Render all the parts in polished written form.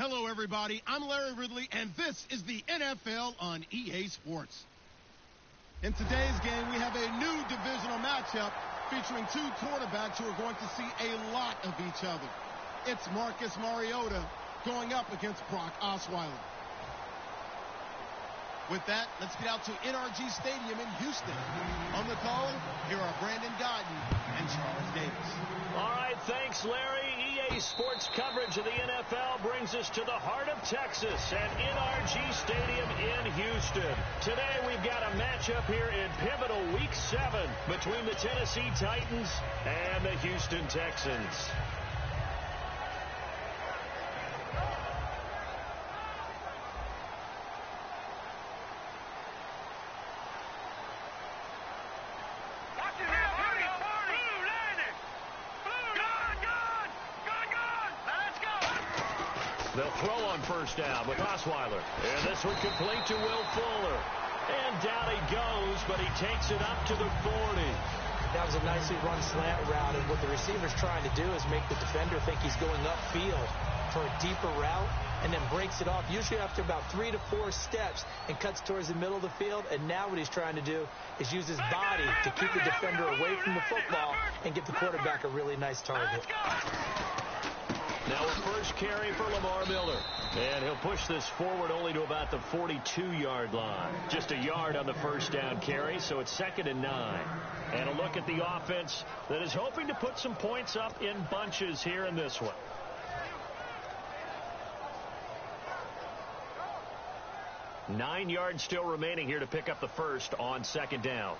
Hello, everybody. I'm Larry Ridley, and this is the NFL on EA Sports. In today's game, we have a new divisional matchup featuring two quarterbacks who are going to see a lot of each other. It's Marcus Mariota going up against Brock Osweiler. With that, let's get out to NRG Stadium in Houston. On the call, here are Brandon Godden and Charles Davis. All right, thanks, Larry. EA Sports coverage of the NFL brings us to the heart of Texas at NRG Stadium in Houston. Today, we've got a matchup here in pivotal Week 7 between the Tennessee Titans and the Houston Texans. They'll throw on first down with Osweiler. And this one complete to Will Fuller. And down he goes, but he takes it up to the 40. That was a nicely run slant route, and what the receiver's trying to do is make the defender think he's going upfield for a deeper route, and then breaks it off, usually after about 3 to 4 steps, and cuts towards the middle of the field. And now what he's trying to do is use his body to keep the defender away from the football and get the quarterback a really nice target. Now a first carry for Lamar Miller. And he'll push this forward only to about the 42-yard line. Just a yard on the first down carry, so it's 2nd and 9. And a look at the offense that is hoping to put some points up in bunches here in this one. Nine yards still remaining here to pick up the first on 2nd down.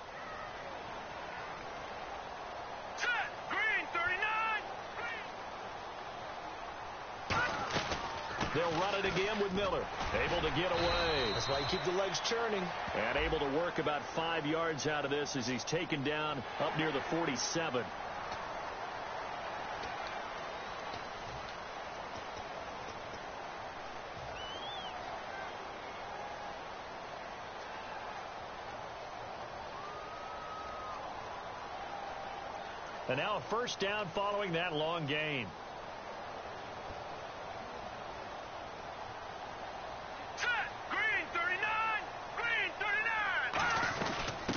They'll run it again with Miller. Able to get away. That's why you keep the legs churning. And able to work about 5 yards out of this as he's taken down up near the 47. And now a first down following that long gain.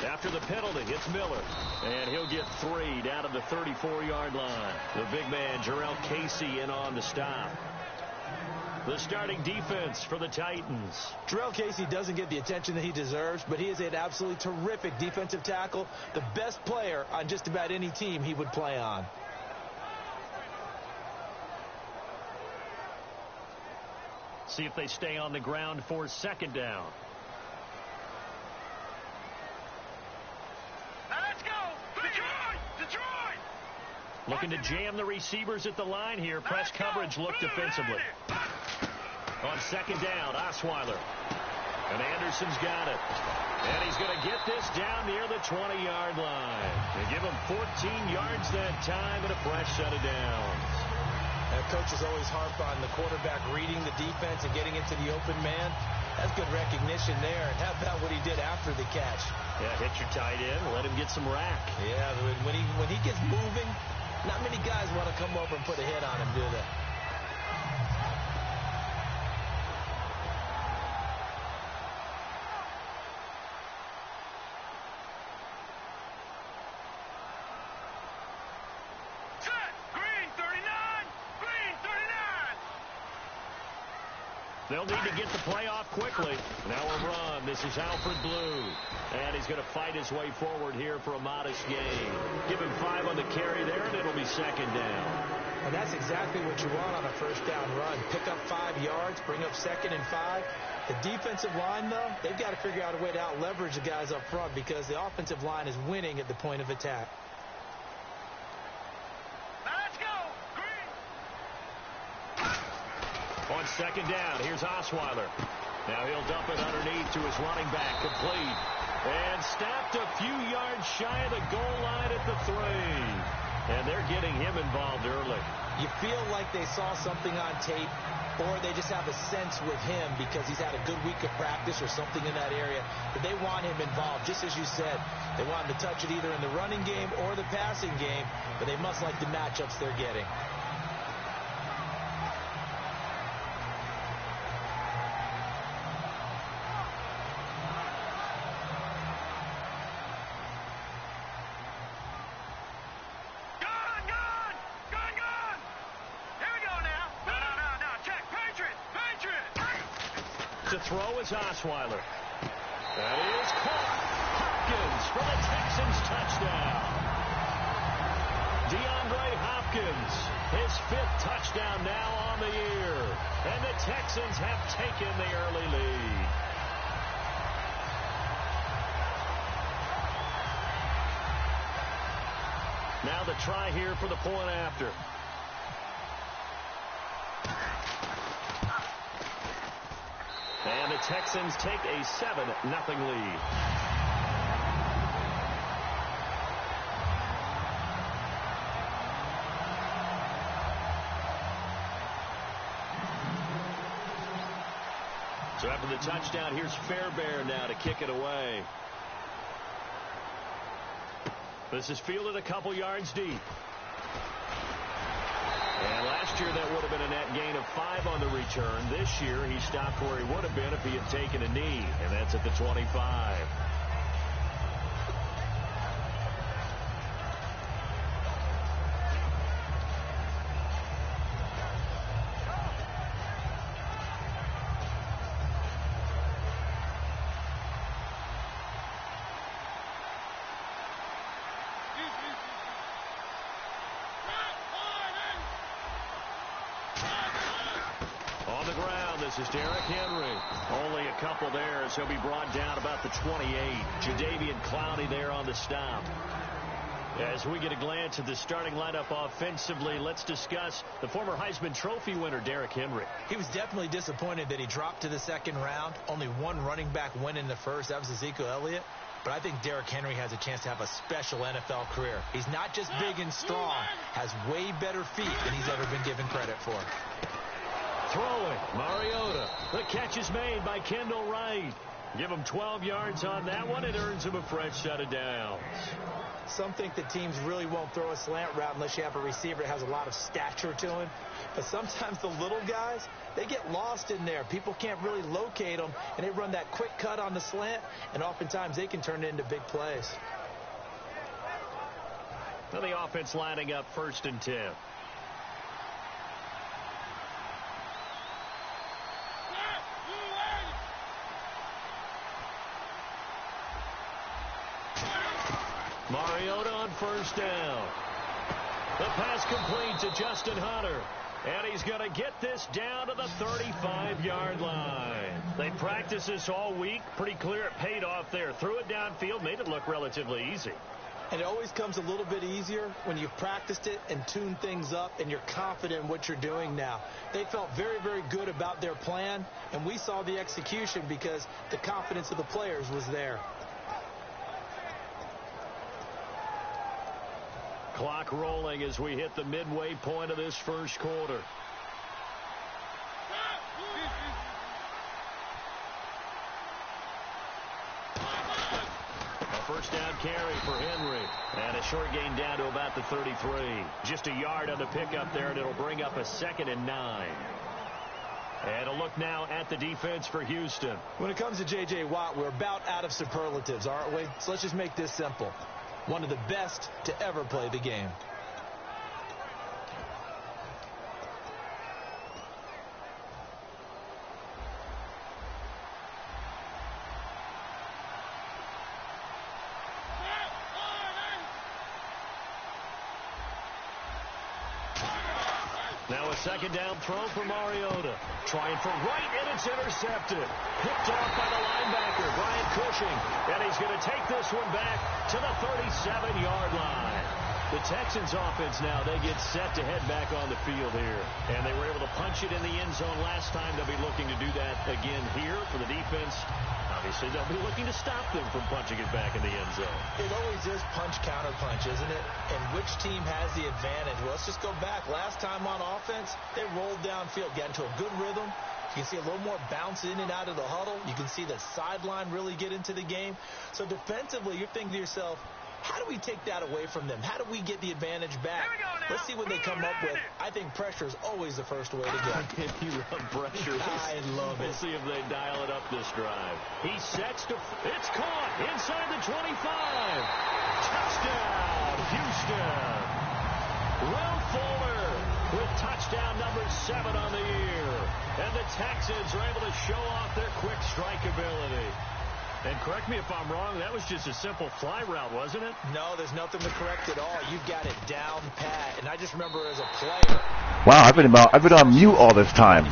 After the penalty, it's Miller. And he'll get 3 down to the 34-yard line. The big man, Jarrell Casey, in on the stop. The starting defense for the Titans. Jarrell Casey doesn't get the attention that he deserves, but he is an absolutely terrific defensive tackle, the best player on just about any team he would play on. See if they stay on the ground for 2nd down. Looking to jam the receivers at the line here. Press coverage look defensively. On 2nd down, Osweiler. And Anderson's got it. And he's going to get this down near the 20-yard line. They give him 14 yards that time and a fresh set of downs. Coaches always harp on the quarterback reading the defense and getting into the open man. That's good recognition there. And how about what he did after the catch? Yeah, hit your tight end, let him get some rack. Yeah, when he gets moving, not many guys want to come over and put a hit on him, do they? They'll need to get the play off quickly. Now a run. This is Alfred Blue. And he's going to fight his way forward here for a modest gain. Give him 5 on the carry there, and it'll be 2nd down. And that's exactly what you want on a first down run. Pick up 5 yards, bring up 2nd and 5. The defensive line, though, they've got to figure out a way to out-leverage the guys up front because the offensive line is winning at the point of attack. On 2nd down, here's Osweiler. Now he'll dump it underneath to his running back, complete. And stopped a few yards shy of the goal line at the 3. And they're getting him involved early. You feel like they saw something on tape, or they just have a sense with him because he's had a good week of practice or something in that area that they want him involved. Just as you said, they want him to touch it either in the running game or the passing game, but they must like the matchups they're getting. To throw is Osweiler. That is caught. Hopkins for the Texans touchdown. DeAndre Hopkins, his 5th touchdown now on the year. And the Texans have taken the early lead. Now the try here for the point after. And the Texans take a 7-0 lead. So after the touchdown, here's Fairbairn now to kick it away. This is fielded a couple yards deep. And last year that would have been a net gain of 5 on the return. This year he stopped where he would have been if he had taken a knee, and that's at the 25. On the ground, this is Derrick Henry. Only a couple there as he'll be brought down about the 28. Jadeveon Clowney there on the stop. As we get a glance at the starting lineup offensively, let's discuss the former Heisman Trophy winner, Derrick Henry. He was definitely disappointed that he dropped to the second round. Only one running back win in the first. That was Ezekiel Elliott. But I think Derrick Henry has a chance to have a special NFL career. He's not just big and strong, has way better feet than he's ever been given credit for. Throwing, Mariota. The catch is made by Kendall Wright. Give him 12 yards on that one. It earns him a fresh set of downs. Some think that teams really won't throw a slant route unless you have a receiver that has a lot of stature to him. But sometimes the little guys, they get lost in there. People can't really locate them, and they run that quick cut on the slant, and oftentimes they can turn it into big plays. Now the offense lining up 1st and 10. Mariota on 1st down. The pass complete to Justin Hunter. And he's going to get this down to the 35-yard line. They practiced this all week. Pretty clear it paid off there. Threw it downfield, made it look relatively easy. And it always comes a little bit easier when you've practiced it and tuned things up and you're confident in what you're doing now. They felt very, very good about their plan, and we saw the execution because the confidence of the players was there. Clock rolling as we hit the midway point of this first quarter. A first down carry for Henry. And a short gain down to about the 33. Just a yard on the pickup there, and it'll bring up a 2nd and 9. And a look now at the defense for Houston. When it comes to J.J. Watt, we're about out of superlatives, aren't we? So let's just make this simple. One of the best to ever play the game. Now a 2nd down throw for Mariota. Trying for Wright, and it's intercepted. Picked off by the linebacker, Brian Cushing. And he's going to take this one back to the 37-yard line. The Texans offense now, they get set to head back on the field here. And they were able to punch it in the end zone last time. They'll be looking to do that again here for the defense. Obviously, they'll be looking to stop them from punching it back in the end zone. It always is punch-counter-punch, isn't it? And which team has the advantage? Well, let's just go back. Last time on offense, they rolled downfield, got into a good rhythm. You can see a little more bounce in and out of the huddle. You can see the sideline really get into the game. So defensively, you're thinking to yourself, how do we take that away from them? How do we get the advantage back? Let's see what they come up with. I think pressure is always the first way to go. You love pressure. I love it. We'll see if they dial it up this drive. He sets to... It's caught inside the 25. Touchdown, Houston. Will Fuller with touchdown number 7 on the year. And the Texans are able to show off their quick strike ability. And correct me if I'm wrong, that was just a simple fly route, wasn't it? No, there's nothing to correct at all. You've got it down pat. And I just remember as a player. Wow, I've been on mute all this time.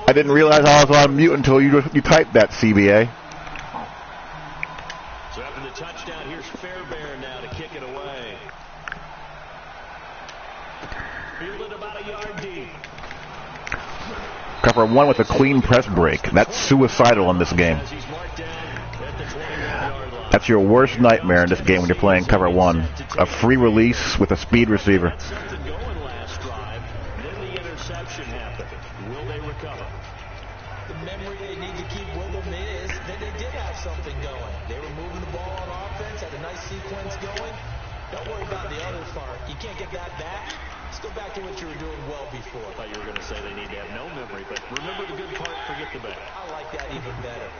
I didn't realize I was on mute until you typed that, CBA. So after the touchdown, here's Fairbairn now to kick it away. Fielded about a yard deep. Cover 1 with a clean press break. That's suicidal in this game. That's your worst nightmare in this game when you're playing cover 1. A free release with a speed receiver. Will they recover? The memory they need to keep with them is that they did have something going. They were moving the ball on offense, had a nice sequence going. Don't worry about the other part. You can't get that back. Let's go back to what you were doing well before. I thought you were going to say they need to have no memory, but remember the good part, forget the bad. I like that even better.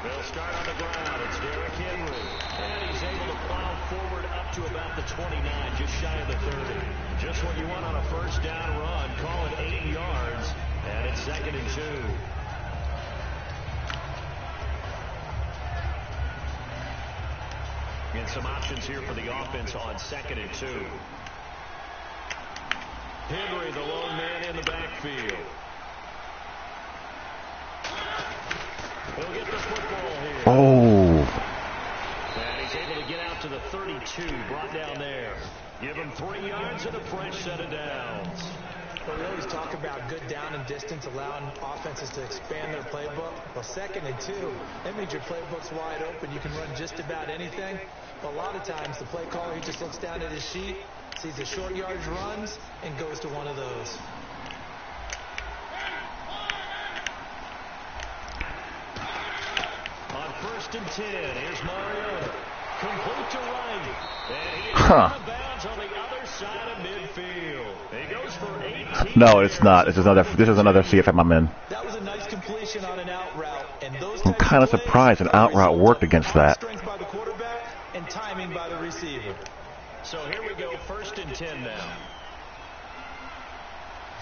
They'll start on the ground. It's Derrick Henry. And he's able to plow forward up to about the 29, just shy of the 30. Just what you want on a first down run. Call it 8 yards. And it's 2nd and 2. And some options here for the offense on 2nd and 2. Henry, the lone man in the backfield. He'll get the football here. Oh. And he's able to get out to the 32, brought down there. Give him 3 yards and a fresh set of downs. Well, we always talk about good down and distance, allowing offenses to expand their playbook. Well, 2nd and 2, that means your playbook's wide open. You can run just about anything. But a lot of times, the play caller, he just looks down at his sheet, sees the short yardage runs, and goes to one of those. On 1st and 10, here's Mariota. Complete to right. And he is out of bounds on the other side of midfield. He goes for 18. No, it's not. This is another CFM I'm in. That was a nice completion on an out route. And those I'm kind of surprised an out route worked against that. Strength by the quarterback and timing by the receiver. So here we go, 1st and 10 now.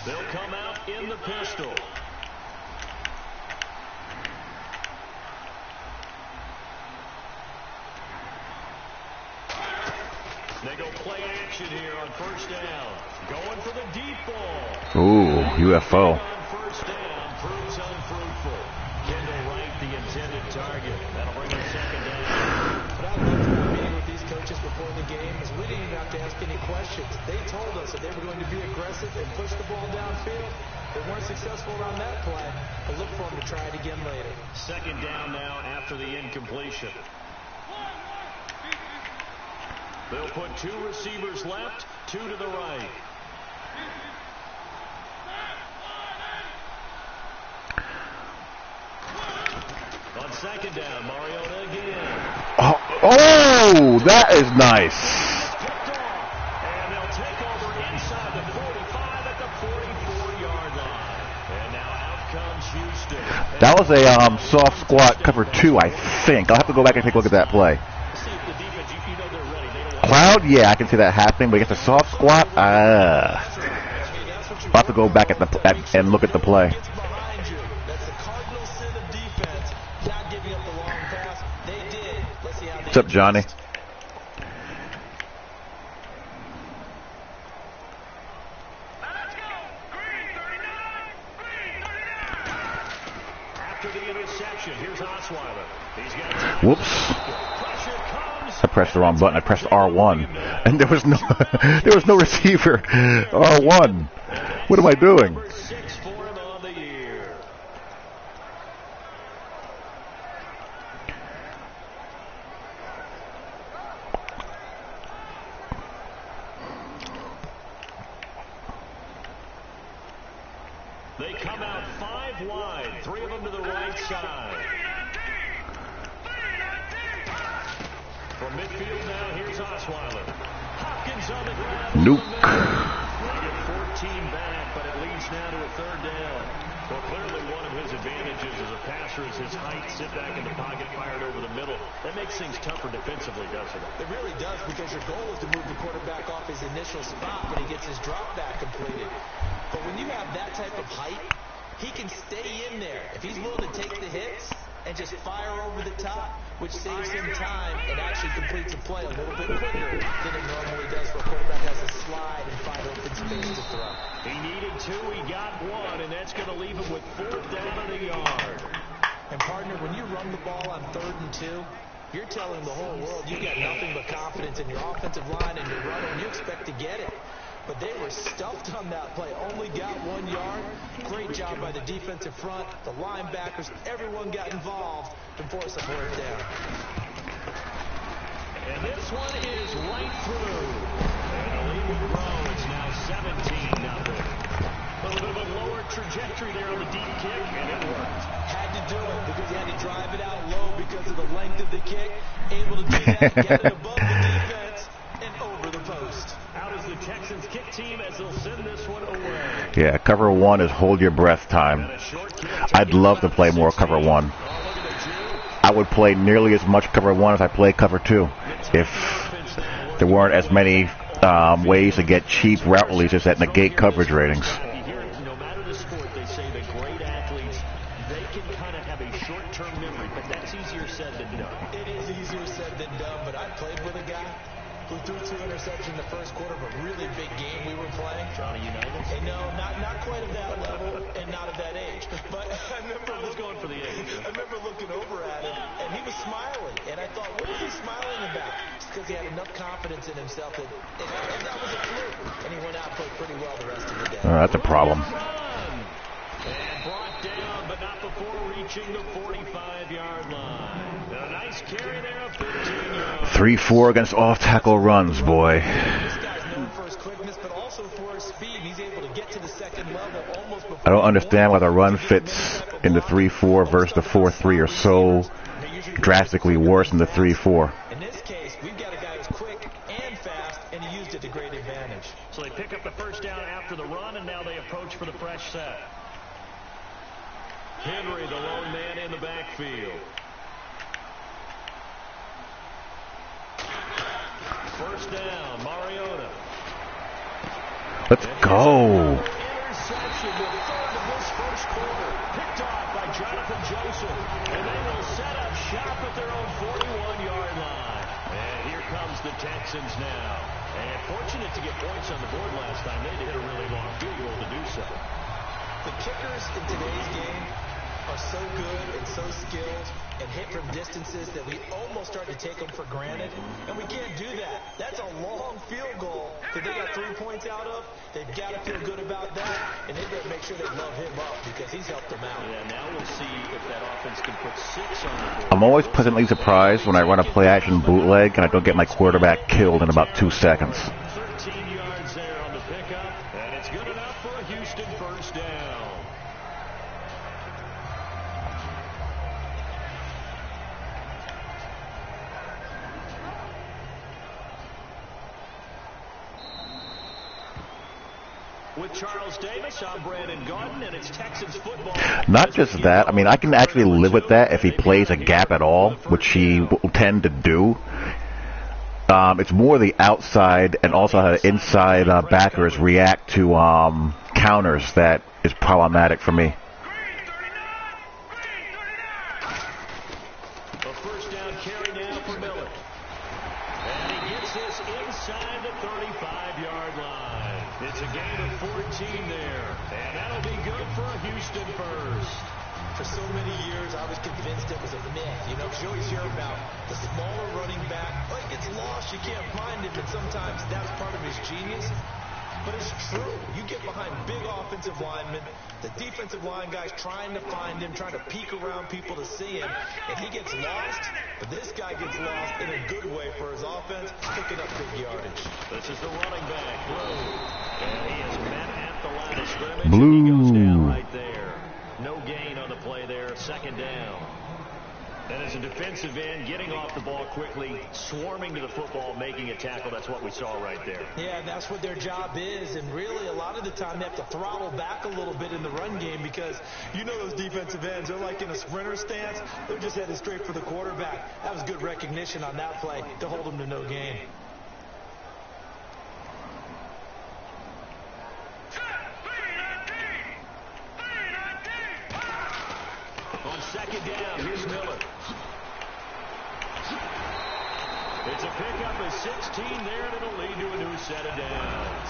They'll come out in the pistol. They go play action here on 1st down. Going for the deep ball. Ooh, UFO. On 1st down, proves unfruitful. Kendall Wright, the intended target. That'll bring them 2nd down. What I loved about meeting with these coaches before the game is we didn't even have to ask any questions. They told us that they were going to be aggressive and push the ball downfield. They weren't successful on that play, but look for them to try it again later. 2nd down now after the incompletion. They'll put 2 receivers left, 2 to the right. On 2nd down, Mariota again. Oh, that is nice. And they'll take over inside the 45 at the 44-yard line. And now out comes Houston. That was a soft squat cover 2, I think. I'll have to go back and take a look at that play. Cloud, yeah, I can see that happening, but against a soft squat, I'll have to go back and look at the play. What's up, Johnny? After the interception, here's Osweiler. Whoops. I pressed the wrong button. I pressed R1, and there was no receiver. R1. What am I doing? 6 for him on the year. They come out 5 wide, 3 of them to the right side. From midfield now, here's Osweiler. Hopkins on the ground. Nuke. They get 14 back, but it leads now to a 3rd down. Well, clearly one of his advantages as a passer is his height. Sit back in the pocket, fired over the middle. That makes things tougher defensively, doesn't it? It really does, because your goal is to move the quarterback off his initial spot when he gets his drop back completed. But when you have that type of height, he can stay in there. If he's willing to take the hits and just fire over the top, which saves him time and actually completes a play a little bit quicker than it normally does for a quarterback that has to slide and find open space to throw. He needed 2, he got 1, and that's going to leave him with 4th down and a yard. And, partner, when you run the ball on 3rd and 2, you're telling the whole world you got nothing but confidence in your offensive line and your runner, and you expect to get it. But they were stuffed on that play. Only got 1 yard. Great job by the defensive front, the linebackers. Everyone got involved to force a 4th down. And this one is right through. And the lead will grow. It's now 17-0. A little bit of a lower trajectory there on the deep kick, and it worked. Had to do it because he had to drive it out low because of the length of the kick. Able to do that, get it above the defense and over the post. Out is the Texans kick team as they'll send this one away. Yeah, cover 1 is hold your breath time. I'd love to play more cover 1. I would play nearly as much cover 1 as I play cover 2 if there weren't as many ways to get cheap route releases that negate coverage ratings. No matter the sport, they say that great athletes, they can kind of have a short-term memory, but that's easier said than done. It is easier said than done, but I played with a guy who threw 2 interceptions in the first quarter of a really big game we were playing. Johnny Unitas? And no, not quite at that level and not at that age. But I remember going for the age. I remember looking over at him, and he was smiling. And I thought, what is he smiling about? Just because he had enough confidence in himself that that was a fluke. And he went out and played pretty well the rest of the day. That's a problem. And brought down, but not before reaching the 45-yard line. A nice carry there of 15 yards. 3-4 against off-tackle runs, boy. This guy's known for his quickness, but also for his speed. He's able to get to the second level almost before. I don't understand why the run fits in the 3-4 versus the 4-3 are so drastically worse than the 3-4. In this case, we've got a guy who's quick and fast, and he used it to great advantage. So they pick up the first down after the run, and now they approach for the fresh set. Henry, the lone man in the backfield. First down, Mariota. Let's go. Interception, the third of this first quarter. Picked off by Jonathan Joseph. And they will set up shop at their own 41-yard line. And here comes the Texans now. And fortunate to get points on the board last time. They hit a really long field goal to do so. The kickers in today's game are so good and so skilled and hit from distances that we almost start to take them for granted, and we can't do that. That's a long field goal that they got 3 points out of. They've got to feel good about that, and they've got to make sure they love him up because he's helped them out. Yeah, now we'll see if that offense can put 6 on the board. I'm always pleasantly surprised when I run a play-action bootleg and I don't get my quarterback killed in about 2 seconds. 13 yards there on the pickup, and it's good enough for a Houston first down. With Charles Davis, I'm Brandon Garden, and it's Texans football. Not just that, I mean, I can actually live with that if he plays a gap at all, which he will tend to do. It's more the outside and also how the inside backers react to counters that is problematic for me. A first down carry now for Miller. And he gets this inside the 35-yard line. It's a gain of 14 there. And that'll be good for a Houston first. For so many years, I was convinced it was a myth, because you always hear about the smaller running back. Like, it's lost, you can't find him, and sometimes that's part of his genius. But it's true. You get behind big offensive linemen, the defensive line guys trying to find him, trying to peek around people to see him, and he gets lost, but this guy gets lost in a good way for his offense, picking up big yardage. This is the running back, Blue. And he is met at the line of scrimmage. Blue. He goes down right there. No gain on the play there, second down. And as a defensive end, getting off the ball quickly, swarming to the football, making a tackle, that's what we saw right there. Yeah, and that's what their job is. And really, a lot of the time, they have to throttle back a little bit in the run game because you know those defensive ends, they're like in a sprinter stance. They're just headed straight for the quarterback. That was good recognition on that play to hold them to no gain. On second down, here's Miller. It's a pickup of 16 there, and it'll lead to a new set of downs.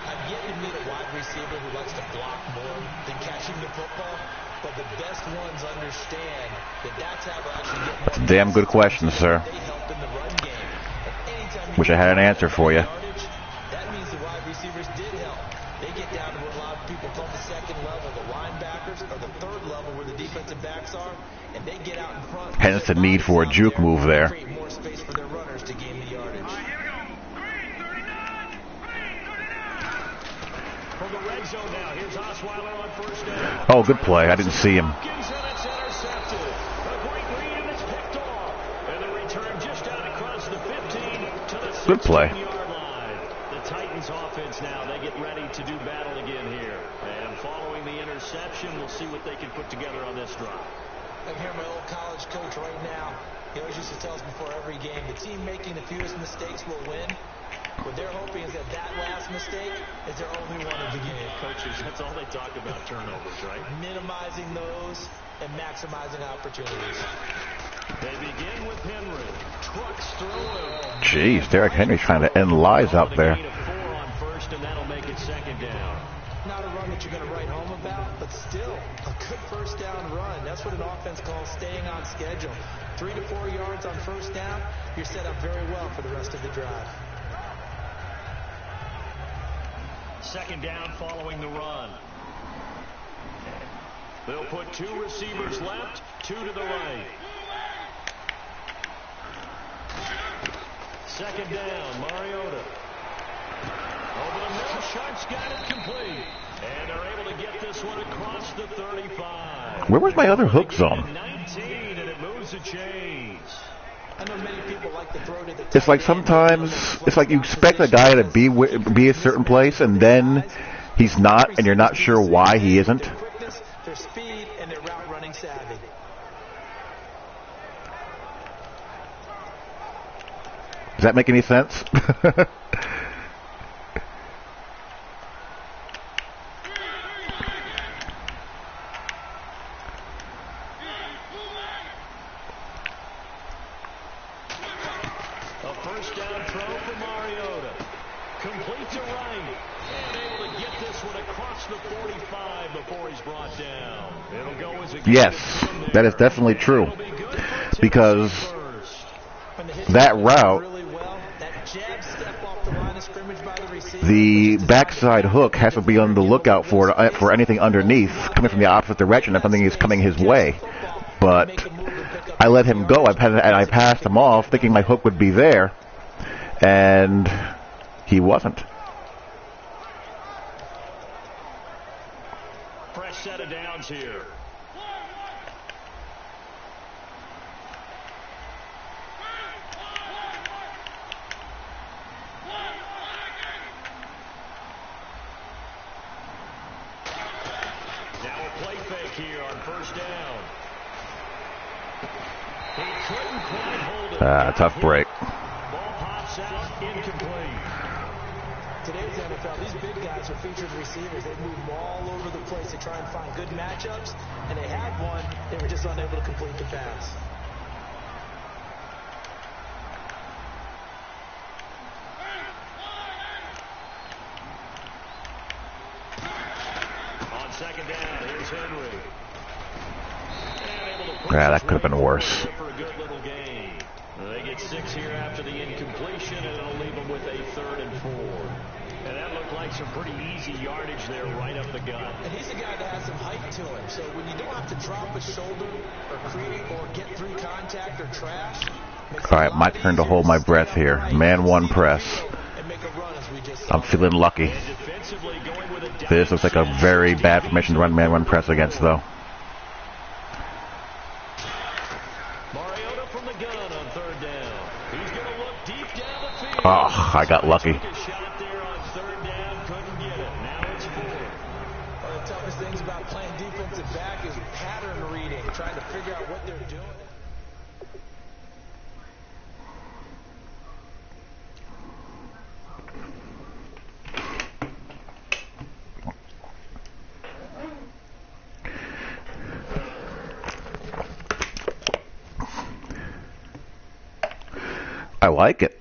I've yet to meet a wide receiver who likes to block more than catching the football, but the best ones understand that that's how they actually get more. That's a damn good question, sir. They help in the run game. And anytime Wish I had an answer for you. That means the wide receivers did help. They get down to what a lot of people call the second level, the linebackers, or the third level where the defensive backs are, and they get out in front. Hence the need for a juke move there. Create more space for their runners to gain the yardage. From the red zone now, here's Osweiler on first down. Oh, good play. I didn't see him. Hopkins, and it's intercepted. A great read, and it's picked off. And the return just out across the 15 to the 16-yard line. The Titans offense now, they get ready to do battle again here. And following the interception, we'll see what they can put together on this drive. I can hear my old college coach right now. He always used to tell us before every game, the team making the fewest mistakes will win. What they're hoping is that last mistake is their only one of the game. Coaches, that's all they talk about, turnovers, right? Minimizing those and maximizing opportunities. They begin with Henry. Trucks through him. Jeez, Derrick Henry's trying to end lies out there. A 4 on first, and that'll make it second down. Not a run that you're going to write home about, but still a good first down run. That's what an offense calls staying on schedule. 3 to 4 yards on first down, you're set up very well for the rest of the drive. Second down following the run. They'll put 2 receivers left, 2 to the right. Second down, Mariota. Over the middle, Sharp's got it complete. And they're able to get this one across the 35. Where was my other hook zone? 19, and it moves the chains. I know many people like to throw to the It's like sometimes, it's like you expect a guy to be a certain place, and then he's not, and you're not sure why he isn't. Their quickness, their speed, and their route running savvy. Does that make any sense? Yes, that is definitely true. Because that route, the backside hook has to be on the lookout for anything underneath coming from the opposite direction if something is coming his way. But I let him go. I passed him off thinking my hook would be there, and he wasn't. Fresh set of downs here. Here on first down. He couldn't quite hold it. Tough break. Ball pops out, incomplete. Today's NFL, these big guys are featured receivers. They move all over the place to try and find good matchups, and they had one. They were just unable to complete the pass. On second down, here's Henry. That could have been worse. For a good little gain. They get 6 here after the incompletion, and it'll leave them with a 3rd and 4. And that looked like some pretty easy yardage there right up the gut. And he's a guy that has some height to him. So when you don't have to drop a shoulder or get through contact or trash. All right, my turn to hold my breath here. Man 1 press. I'm feeling lucky. This looks like a very bad formation to run man 1 press against, though. Mariota from the gun on third down. He's going to look deep down the field. Oh, I got lucky. Took a shot there on third down, couldn't get it. Now it's 4. One of the toughest things about playing defensive back is pattern reading, trying to figure out what they're doing. I like it.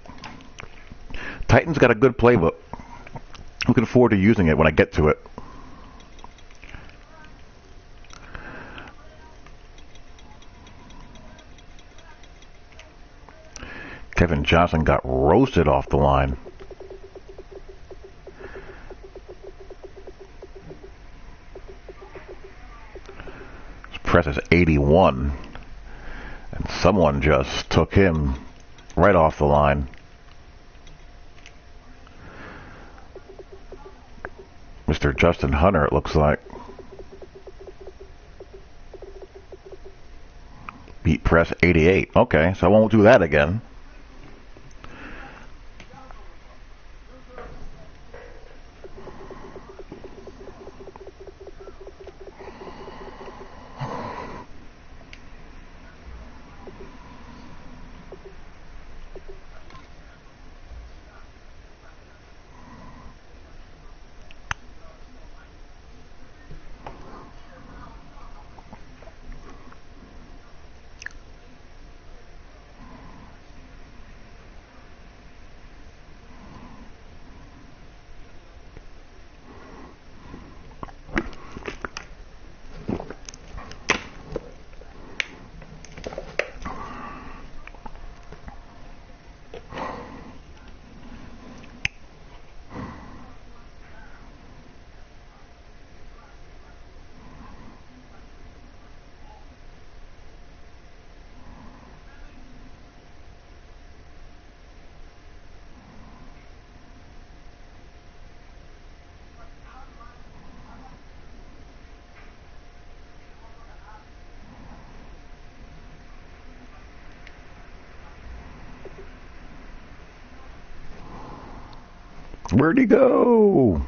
Titans got a good playbook. Looking forward to using it when I get to it. Kevin Johnson got roasted off the line. His press is 81. And someone just took him right off the line. Mr. Justin Hunter, it looks like. Beat press 88. Okay, so I won't do that again. Where'd he go?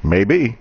Maybe.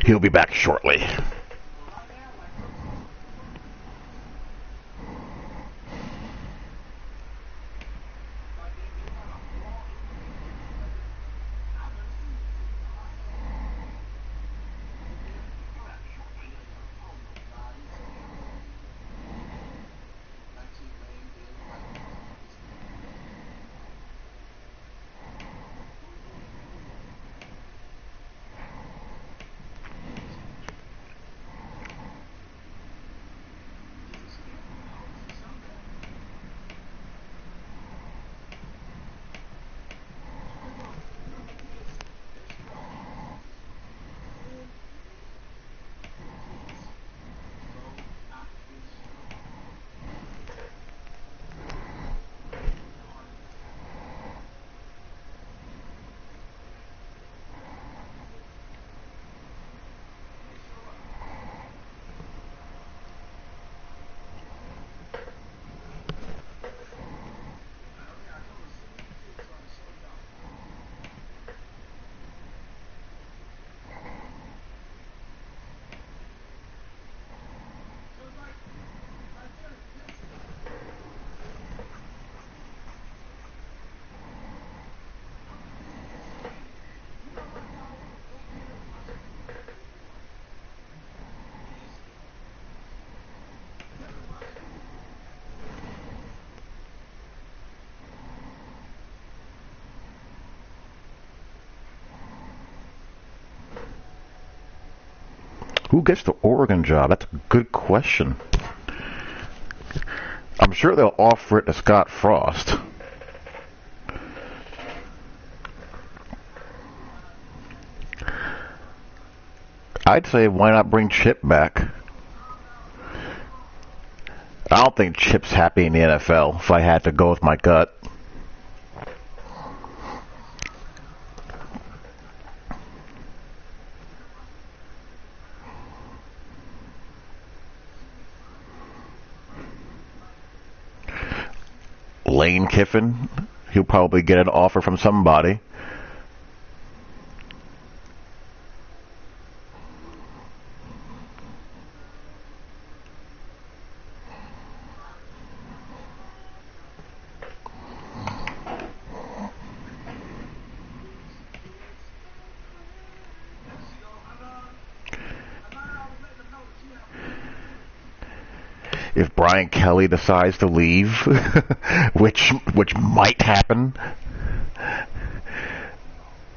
He'll be back shortly. Who gets the Oregon job? That's a good question. I'm sure they'll offer it to Scott Frost. I'd say why not bring Chip back? I don't think Chip's happy in the NFL, if I had to go with my gut. Lane Kiffin, he'll probably get an offer from somebody. If Brian Kelly decides to leave, which might happen,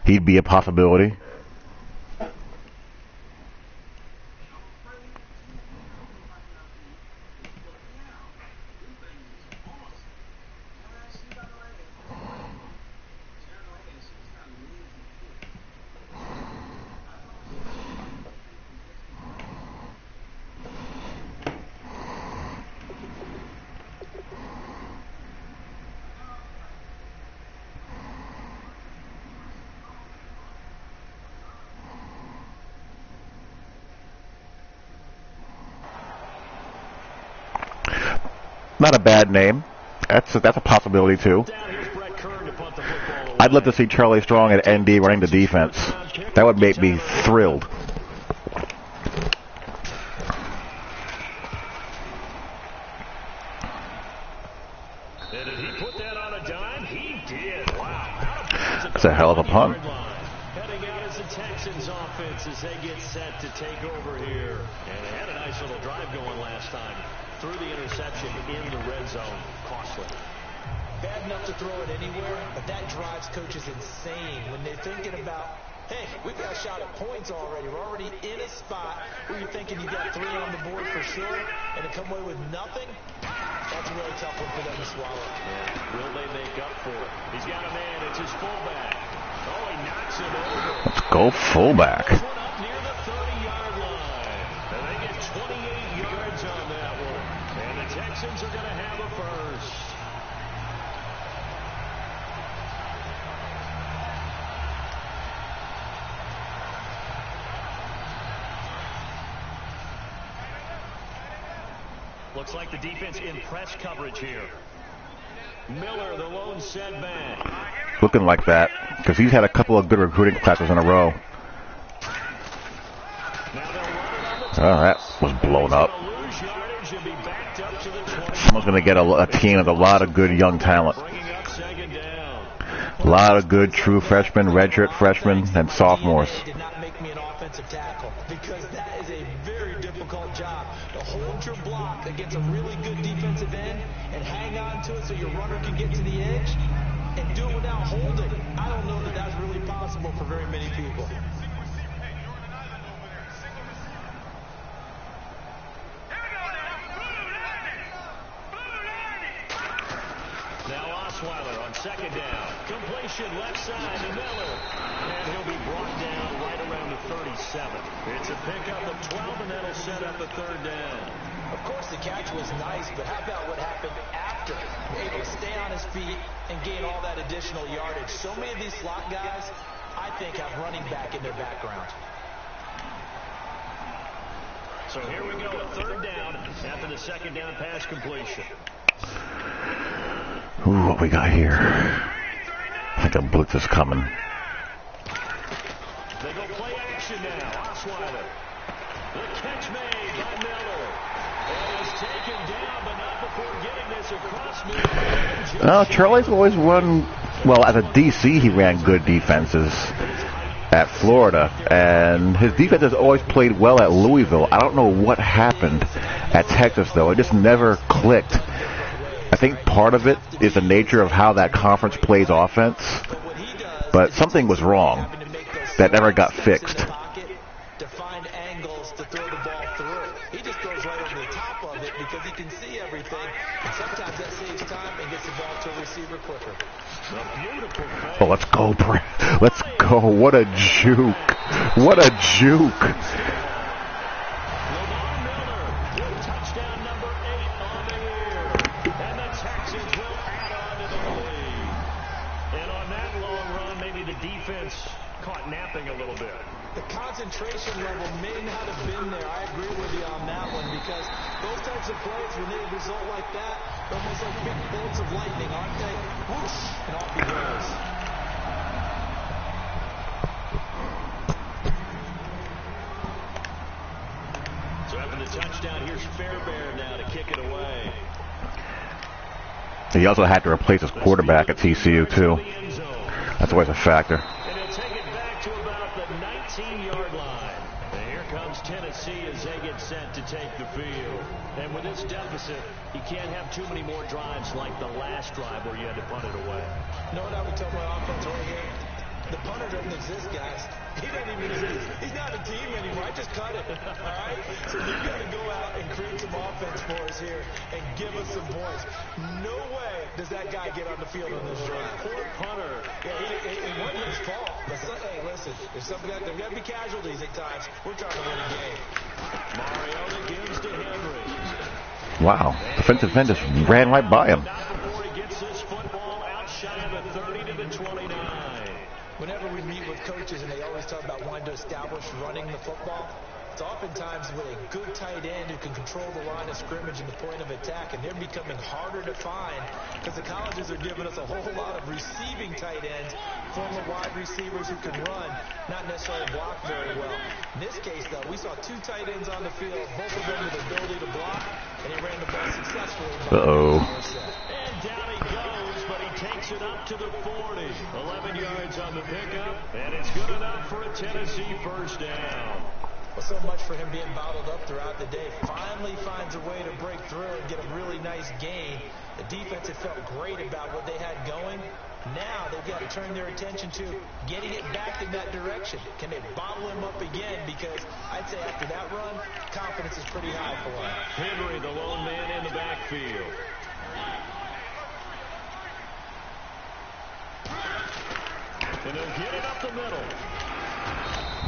he'd be a possibility. Not a bad name. That's a possibility too. I'd love to see Charlie Strong at ND running the defense. That would make me thrilled. Did he put that on a dime? He did. Wow. That's a hell of a punt. Heading out as the Texans offense as they get set to take over here. And they had a nice little drive going last time. Through the interception in the red zone. Costly. Bad enough to throw it anywhere, but that drives coaches insane when they're thinking about, hey, we've got a shot at points already. We're already in a spot where you're thinking you got 3 on the board for sure, and to come away with nothing, that's a really tough one for them to swallow. Yeah. Will they make up for it? He's got a man. It's his fullback. Oh, he knocks him over. Let's go fullback. Up near the 30-yard line. And they get 28 yards on that one. And the Texans are going to have a first. Looks like the defense in press coverage here. Miller, the lone setback. Looking like that, because he's had a couple of good recruiting classes in a row. Oh, that was blown up. Someone's going to get a team with a lot of good young talent. A lot of good true freshmen, redshirt freshmen, and sophomores. Did not make me an offensive tackle, because that is a very difficult job to hold your block against a really good defensive end and hang on to it so your runner can get to the edge and do it without holding. I don't know that that's really possible for very many people. Now Osweiler on second down. Completion left side to Miller. And he'll be brought down right around the 37. It's a pickup of 12, and that'll set up a third down. Of course, the catch was nice, but how about what happened after? Able to stay on his feet and gain all that additional yardage. So many of these slot guys, I think, have running back in their background. So here we go, a third down after the second down pass completion. Ooh, what we got here? I think a blitz is coming. They go play action now. Osweiler. The catch made by Miller. It is taken down, but not before getting this across midfield. Charlie's always run, well, as a DC, he ran good defenses at Florida, and his defense has always played well at Louisville. I don't know what happened at Texas, though. It just never clicked. I think part of it is the nature of how that conference plays offense, but something was wrong that never got fixed. To find angles to throw the ball through. He just throws right over the top of it because he can see everything, and sometimes that saves time and gets the ball to a receiver quicker. Oh, let's go, Brett. Let's go. What a juke. What a juke. Touchdown number 8 on the year. And the Texans will add on to the lead. And on that long run, maybe the defense caught napping a little bit. The concentration level may not have been there. I agree with you on that one, because those types of plays, when they result like that, they're almost like big bolts of lightning, aren't they? Whoosh, and off he goes. So after the touchdown, here's Fairbairn now to kick it away. He also had to replace his quarterback at TCU, too. That's always a factor. And he'll take it back to about the 19-yard line. And here comes Tennessee as they get set to take the field. And with this deficit, you can't have too many more drives like the last drive where you had to punt it away. You know what I would tell my offense right here? The punter doesn't exist, guys. He doesn't even exist. He's not a team anymore. I just cut it. All right? So you've got to go out and create some offense for us here and give us some points. No way does that guy get on the field on this drive. Poor punter. Yeah, it wasn't his fault. But hey, listen, there's got to be casualties at times. We're trying to win a game. Mariota gives to Henry. Wow. Defensive end just ran right by him. Not before he gets this football out shy of the 30 to the 29. Whenever we meet with coaches and they always talk about wanting to establish running the football, it's oftentimes with a good tight end who can control the line of scrimmage and the point of attack, and they're becoming harder to find because the colleges are giving us a whole lot of receiving tight ends, former wide receivers who can run, not necessarily block very well. In this case, though, we saw 2 tight ends on the field, both of them with the ability to block, and he ran the ball successfully. And down he goes, but he takes it up to the 40. 11 yards on the pickup, and it's good enough for a Tennessee first down. Well, so much for him being bottled up throughout the day. Finally finds a way to break through and get a really nice gain. The defense had felt great about what they had going. Now they've got to turn their attention to getting it back in that direction. Can they bottle him up again? Because I'd say after that run, confidence is pretty high for him. Henry, the lone man in the backfield. And they'll get it up the middle.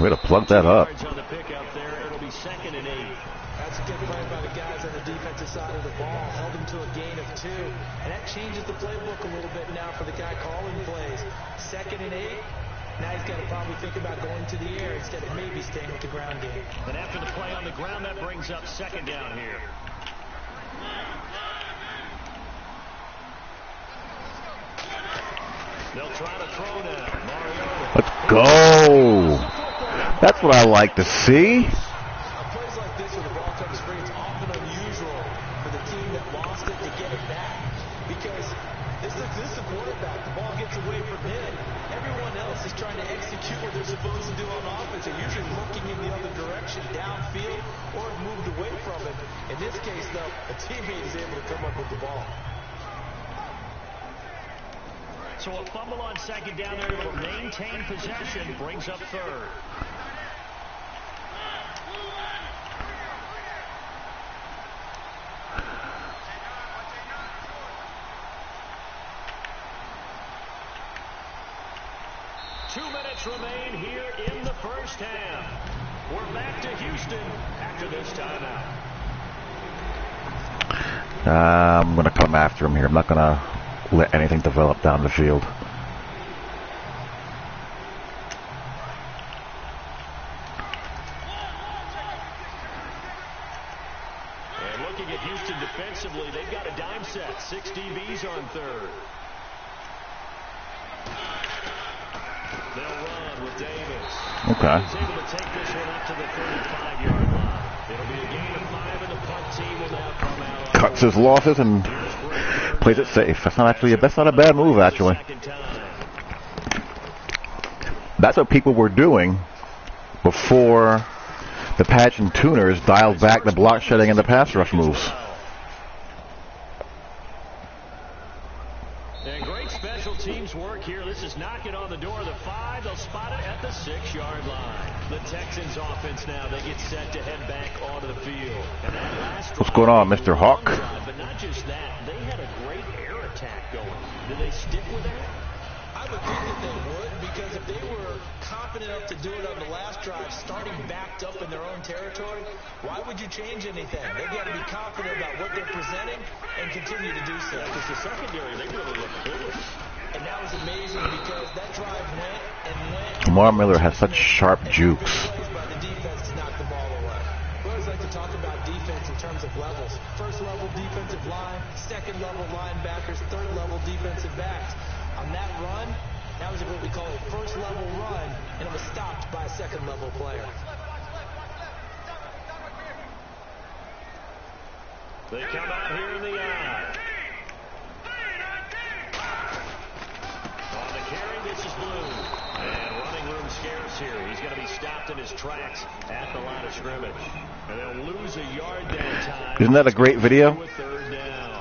Way to plug that up. On the pickup there, it'll be 2nd and 8. That's a good play by the guys on the defensive side of the ball. Held him to a gain of 2. And that changes the playbook a little bit now for the guy calling plays. 2nd and 8. Now he's got to probably think about going to the air instead of maybe staying with the ground game. And after the play on the ground, that brings up 2nd down here. They'll try to throw now. Mariota. Let's go. That's what I like to see. possession downfield or have moved away from it. In this case, though, a teammate is able to come up with the ball. So a fumble on second down there, able to maintain possession, brings up third. Remain here in the first half. We're back to Houston after this timeout. I'm going to come after him here. I'm not going to let anything develop down the field. And looking at Houston defensively, they've got a dime set. 6 DBs on third. They'll run with Davis. Okay. He's able to take this one up to the 35-yard line. It'll be a gain of 5, and the punt team will now come out. Cuts his losses and plays it safe. That's not a bad move, actually. That's what people were doing before the patch and tuners dialed back the block shedding and the pass rush moves. Teams work here. This is knocking on the door of the 5. They'll spot it at the 6-yard line. The Texans offense now, they get set to head back onto the field. And that last What's going on, Mr. Hawk? But not just that, they had a great air attack going. Did they stick with that? I would think that they would, because if they were confident enough to do it on the last drive, starting backed up in their own territory, why would you change anything? They've got to be confident about what they're presenting and continue to do so. Because the secondary, they really look foolish. And that was amazing because that drive went and went. Lamar Miller has such sharp jukes. By the defense to knock the ball away. We always like to talk about defense in terms of levels. First level defensive line, second level linebackers, third level defensive backs. On that run, that was what we call a first level run, and it was stopped by a second level player. They come out here in the eye. On the carry, this is Blue. And running room scarce here. He's going to be stopped in his tracks at the line of scrimmage. And they'll lose a yard that time. Isn't that a great video? Third down.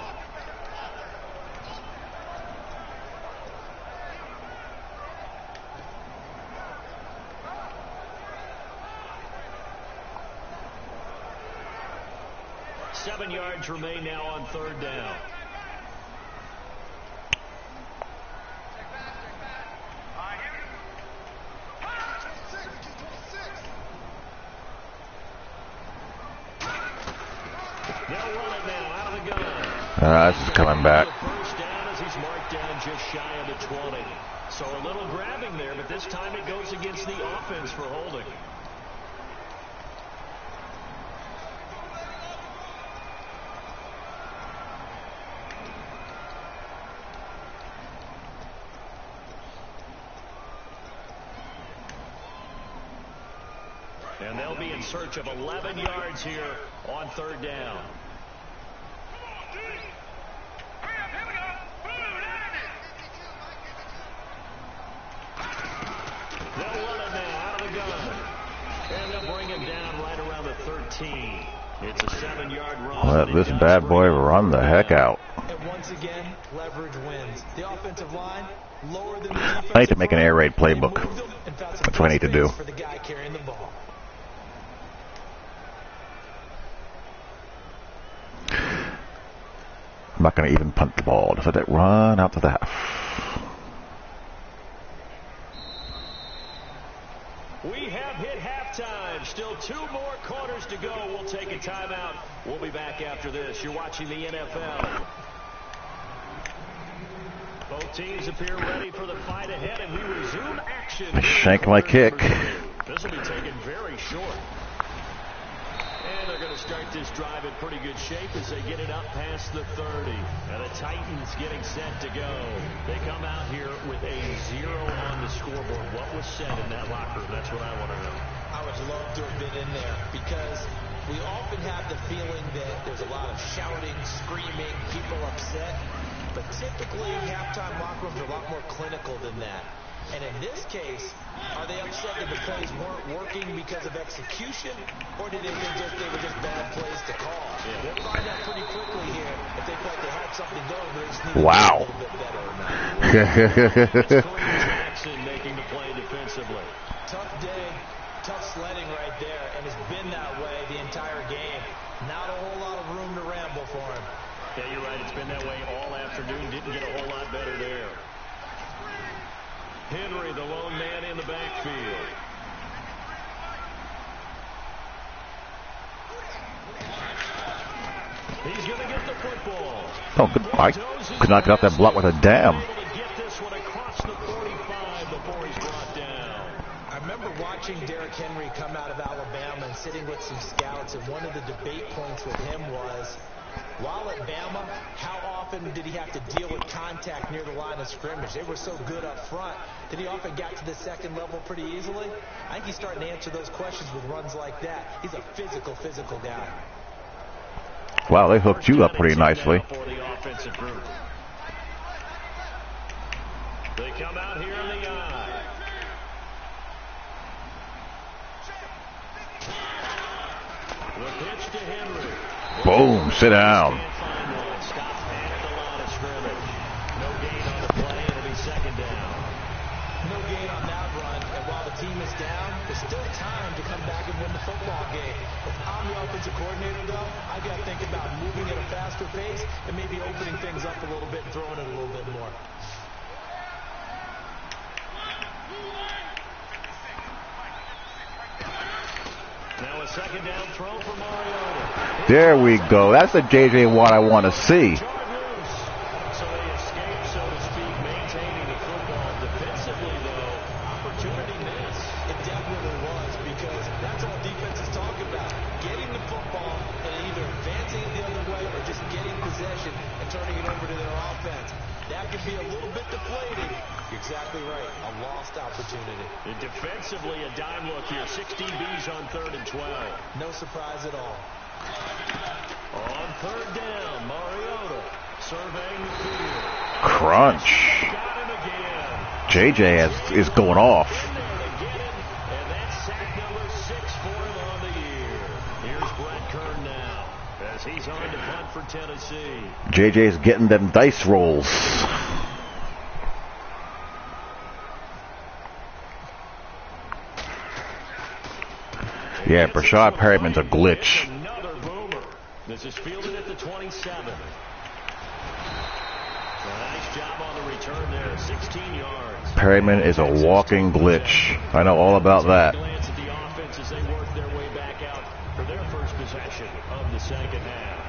Seven yards remain now on third down. They'll run it now out of the gun. This is coming back. First down as he's marked down just shy of the 20. So a little grabbing there, but this time it goes against the offense for holding. And they'll be in search of 11 yards here on third down. They'll run it now out of the gun. And they'll bring him down right around the 13. It's a 7-yard run. Let this bad boy run the heck out. And once again, leverage wins. The offensive line lower than the defensive I need to make an air raid line. playbook. That's what I need to do. For the guy carrying the ball. I'm not going to even punt the ball. Just let it run out to the half. We have hit halftime. Still 2 more quarters to go. We'll take a timeout. We'll be back after this. You're watching the NFL. Both teams appear ready for the fight ahead, and we resume action. I shank my kick. This will be taken very short. And they're going to start this drive in pretty good shape as they get it up past the 30. And the Titans getting set to go. They come out here with a 0 on the scoreboard. What was said in that locker room? That's what I want to know. I would love to have been in there because we often have the feeling that there's a lot of shouting, screaming, people upset. But typically, halftime locker rooms are a lot more clinical than that. And in this case, are they upset that the plays weren't working because of execution, or did they think they were just bad plays to call? Yeah. We'll find out pretty quickly here if they felt they had something going, but they just needed to be a little bit better or not. Jackson making the play defensively. Tough day, tough sledding right there, and it's been that way the entire game. Not a whole lot of room to ramble for him. Yeah, you're right. It's been that way all afternoon. Didn't get a whole lot better there. Henry, the lone man in the backfield. He's going to get the football. Oh, good. I could not get off that block with a damn. I remember watching Derrick Henry come out of Alabama and sitting with some scouts, and one of the debate points with him was, while at Bama, how often did he have to deal with contact near the line of scrimmage? They were so good up front that he often got to the second level pretty easily. I think he's starting to answer those questions with runs like that. He's a physical guy. Wow, they hooked you up pretty nicely. They come out here in the eye. The pitch to Henry. Boom, sit down. No gain on the play, it'll be second down. No gain on that run, and while the team is down, there's still time to come back and win the football game. If I'm the offensive coordinator, though, I've got to think about moving at a faster pace and maybe opening things up a little bit and throwing it a little bit more. Now a second down throw for Mariota. There we go. That's the J.J. Watt I want to see. So they escape, so to speak, maintaining the football. Defensively, though, opportunity missed. It definitely was, because that's all defense is talking about. Getting the football and either advancing it the other way or just getting possession and turning it over to their offense. That could be a little bit deflating. You're exactly right. A lost opportunity. And defensively, a dime look here. 16 Bs on 3rd and 12. No surprise at all. On 3rd down, Mariota surveying the field. Crunch. Got him again. J.J. is going off. In there to get him, and that's sack number 6 for him on the year. Here's Brett Kern now, as he's on to punt for Tennessee. J.J.'s getting them dice rolls. Yeah, Brashad Perriman's a glitch. Another boomer. This is fielded at the 27. Nice job on the return there. 16 yards. Perriman is a walking glitch. I know all about that. Glance at the offense as they work their way back out for their first possession of the second half.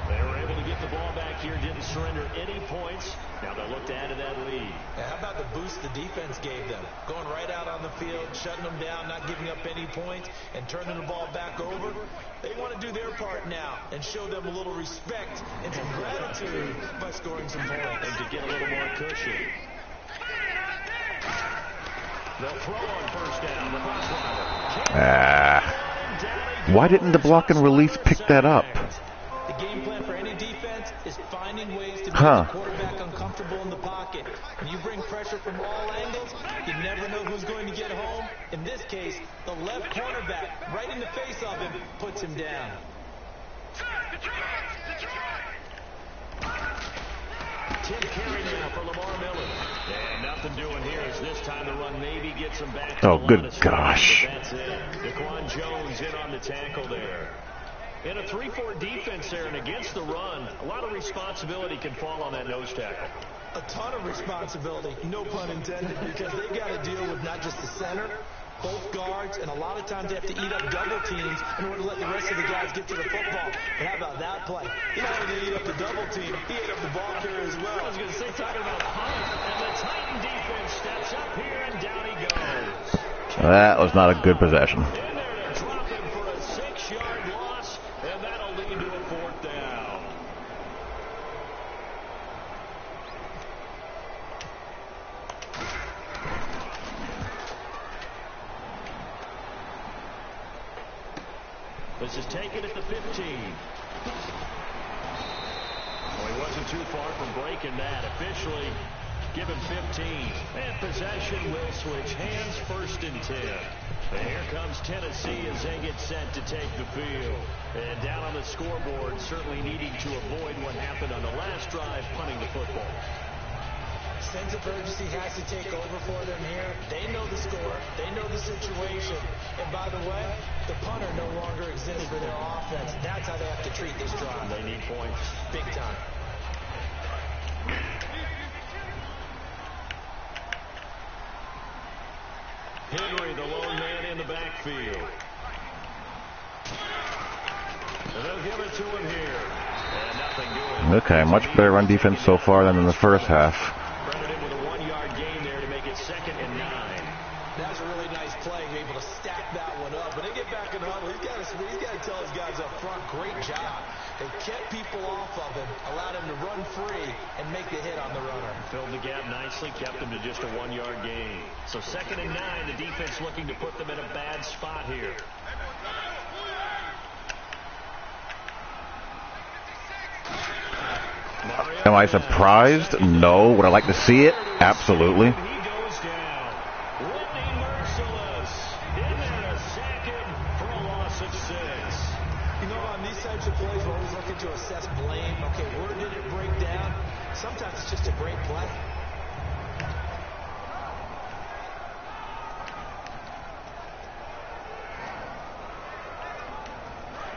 They were able to get the ball back here, didn't surrender any points. Now they'll look to add to that lead. Yeah, how about the boost the defense gave them? Going right out on the field, shutting them down, not giving up any points, and turning the ball back over. They want to do their part now and show them a little respect and some gratitude by scoring some points. And to get a little more cushion. They'll throw on first down. Why didn't the block and release pick that up? The game plan for any defense is finding ways to make the quarterback uncomfortable in the pocket. When you bring pressure from all angles, you never know who's going to get home. In this case, the left cornerback, right in the face of him, puts him down. Tim carry now for Lamar Miller. And nothing doing here as this time the run maybe gets him back. Oh, good gosh. That's it. Daquan Jones in on the tackle there. In a 3-4 defense there and against the run, a lot of responsibility can fall on that nose tackle. A ton of responsibility, no pun intended, because they've got to deal with not just the center, both guards, and a lot of times they have to eat up double teams in order to let the rest of the guys get to the football. But how about that play? He not only did he eat up the double team, he ate up the ball carrier as well. I was going to say, talking about punt, and the Titan defense steps up here, and down he goes. That was not a good possession. In there to drop him for a 6-yard loss, and that'll lead to a 4th down. This is taken at the 15. Well, he wasn't too far from breaking that. Officially, Give him 15. And possession will switch hands, 1st and 10. And here comes Tennessee as they get set to take the field. And down on the scoreboard, certainly needing to avoid what happened on the last drive, punting the football. Sense of urgency has to take over for them here. They know the score. They know the situation. And by the way, the punter no longer exists for their offense. That's how they have to treat this drive. They need points. Big time. Henry, the lone man in the backfield. And they'll give it to him here. And nothing doing. Okay, much better run defense so far than in the first half. Credited with a 1-yard gain there to make it 2nd and 9. That's a really nice play, able to stack that one up. When they get back in the huddle, he's got to tell his guys up front, great job. They kept people off of him, allowed him to run free and make the hit on the runner. Filled the gap nicely, kept him to just a 1-yard gain. So 2nd and 9, the defense looking to put them in a bad spot here. Am I surprised? No. Would I like to see it? Absolutely. He goes down. Whitney Merciless in there to sack him for a loss of 6. You know, on these types of plays, we're always looking to assess blame. Okay, where did it break down? Sometimes it's just a great play.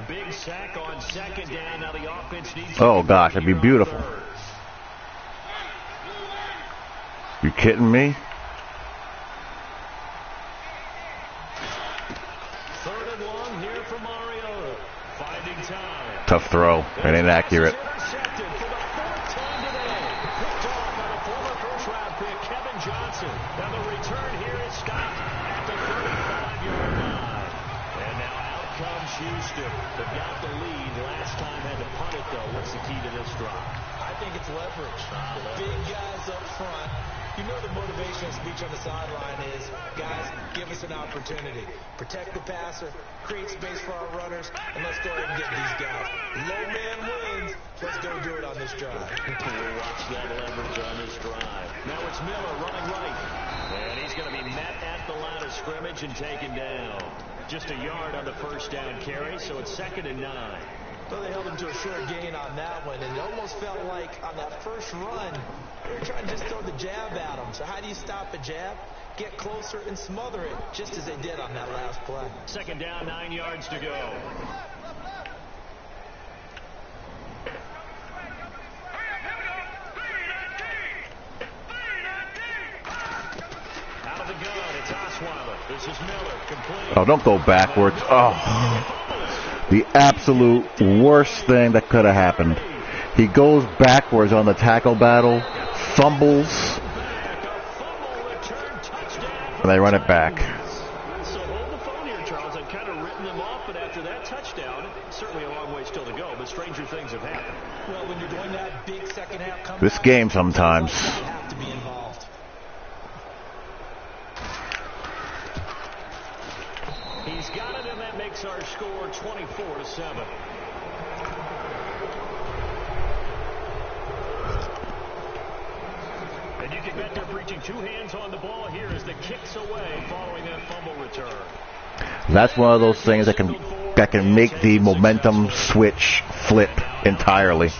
Big sack on 2nd down. Now the offense needs. Oh gosh, that'd be beautiful. You kidding me? 3rd and long here for Mariota. Finding time. Tough throw. It ain't accurate. Intercepted for the 4th time today. Picked off by the former 1st-round pick, Kevin Johnson. And the return here is stopped at the 35-yard line. And now out comes Houston. They've got the lead. Last time had to punt it, though. What's the key to this drive? I think it's leverage. The big guys up front. You know the motivational speech on the sideline is, guys, give us an opportunity. Protect the passer, create space for our runners, and let's go ahead and get these guys. Low man wins. Let's go do it on this drive. We'll watch that leverage on this drive. Now it's Miller running right. And he's going to be met at the line of scrimmage and taken down. Just a yard on the 1st down carry, so it's 2nd and 9. So they held him to a short gain on that one, and it almost felt like on that first run, they were trying to just throw the jab at him. So how do you stop a jab? Get closer and smother it, just as they did on that last play. 2nd down, 9 yards to go. Out of the gun, it's Osweiler. This is Miller, complete. Oh, don't go backwards. Oh. The absolute worst thing that could have happened. He goes backwards on the tackle battle, fumbles, and they run it back. So hold the phone here, Charles. I've kind of written them off, but after that touchdown, certainly a long way still to go, but stranger things have happened. Well, when you're doing that big second half comeback, This game sometimes. you have to be involved. He's got it, and that makes our score 24-7. And you can bet they're preaching 2 hands on the ball here as the kicks away following that fumble return. That's one of those things that can make the momentum switch flip entirely.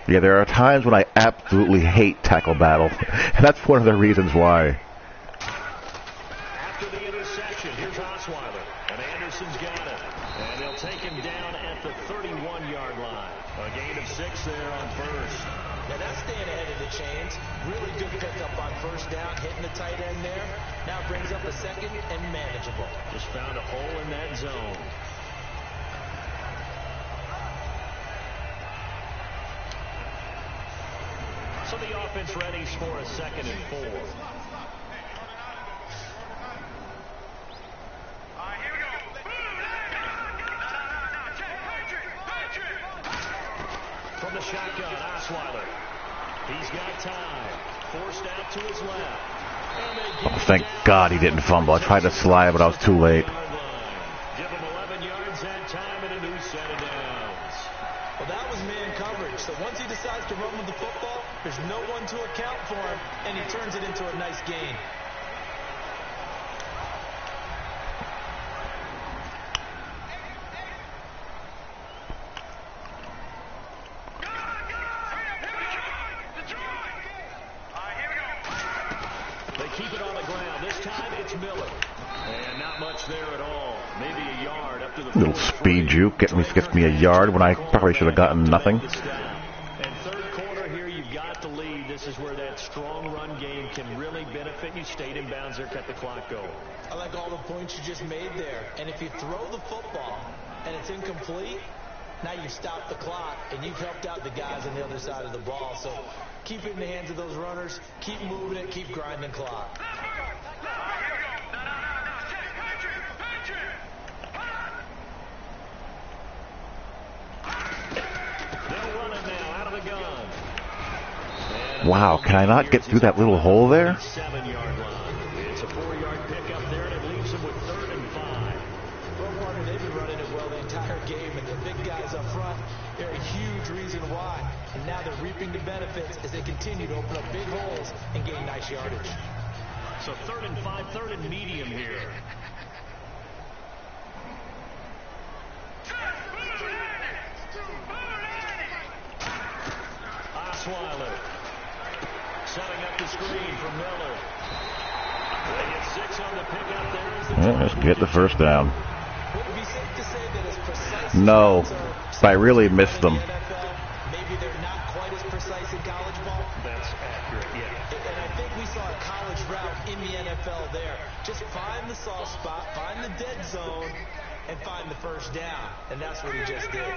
Yeah, there are times when I absolutely hate tackle battle, and that's one of the reasons why. After the interception, here's Osweiler, and Anderson's got it. And they'll take him down at the 31-yard line. A gain of 6 there on 1st. Now that's staying ahead of the chains. Really good pickup on 1st down, hitting the tight end there. Now brings up a 2nd and manageable. Just found a hole in that zone. So the offense ready for a 2nd and 4. From the shotgun, Osweiler. He's got time. Forced out to his left. Thank God he didn't fumble. I tried to slide, but I was too late. Give him 11 yards that time and a new set of downs. Well, that was man coverage. So once he decides to run with the football, there's no one to account for him, and he turns it into a nice gain. Keep it on the ground. This time it's Miller. And not much there at all. Maybe a yard up to the little speed juke gets me a yard when I probably should have gotten nothing. And third quarter here, you've got the lead. This is where that strong run game can really benefit you. Stayed in bounds there, cut the clock go. I like all the points you just made there. And if you throw the football and it's incomplete, now you've stopped the clock and you've helped out the guys on the other side of the ball. So keep it in the hands of those runners. Keep moving it. Keep grinding clock. They'll run it now out of the gun. Wow, can I not get through that little hole there? 7-yard line. It's a 4-yard pickup there, and it leaves them with 3rd and 5. Well, Martin, they've been running it well the entire game, and the big guys up front, they're a huge reason why. And now they're reaping the benefits as they continue to open up big holes and gain nice yardage. So 3rd and 5, 3rd and medium here. Osweiler setting up the screen for Miller. They get 6 on the pickup there. Well, let's get the first down. Would it be safe to say that as precise No, as I really missed them. Maybe they're not quite as precise in college ball? That's accurate, yeah. And I think we saw a college route in the NFL there. Just find the soft spot, find the dead zone, and find the first down. And that's what he just did.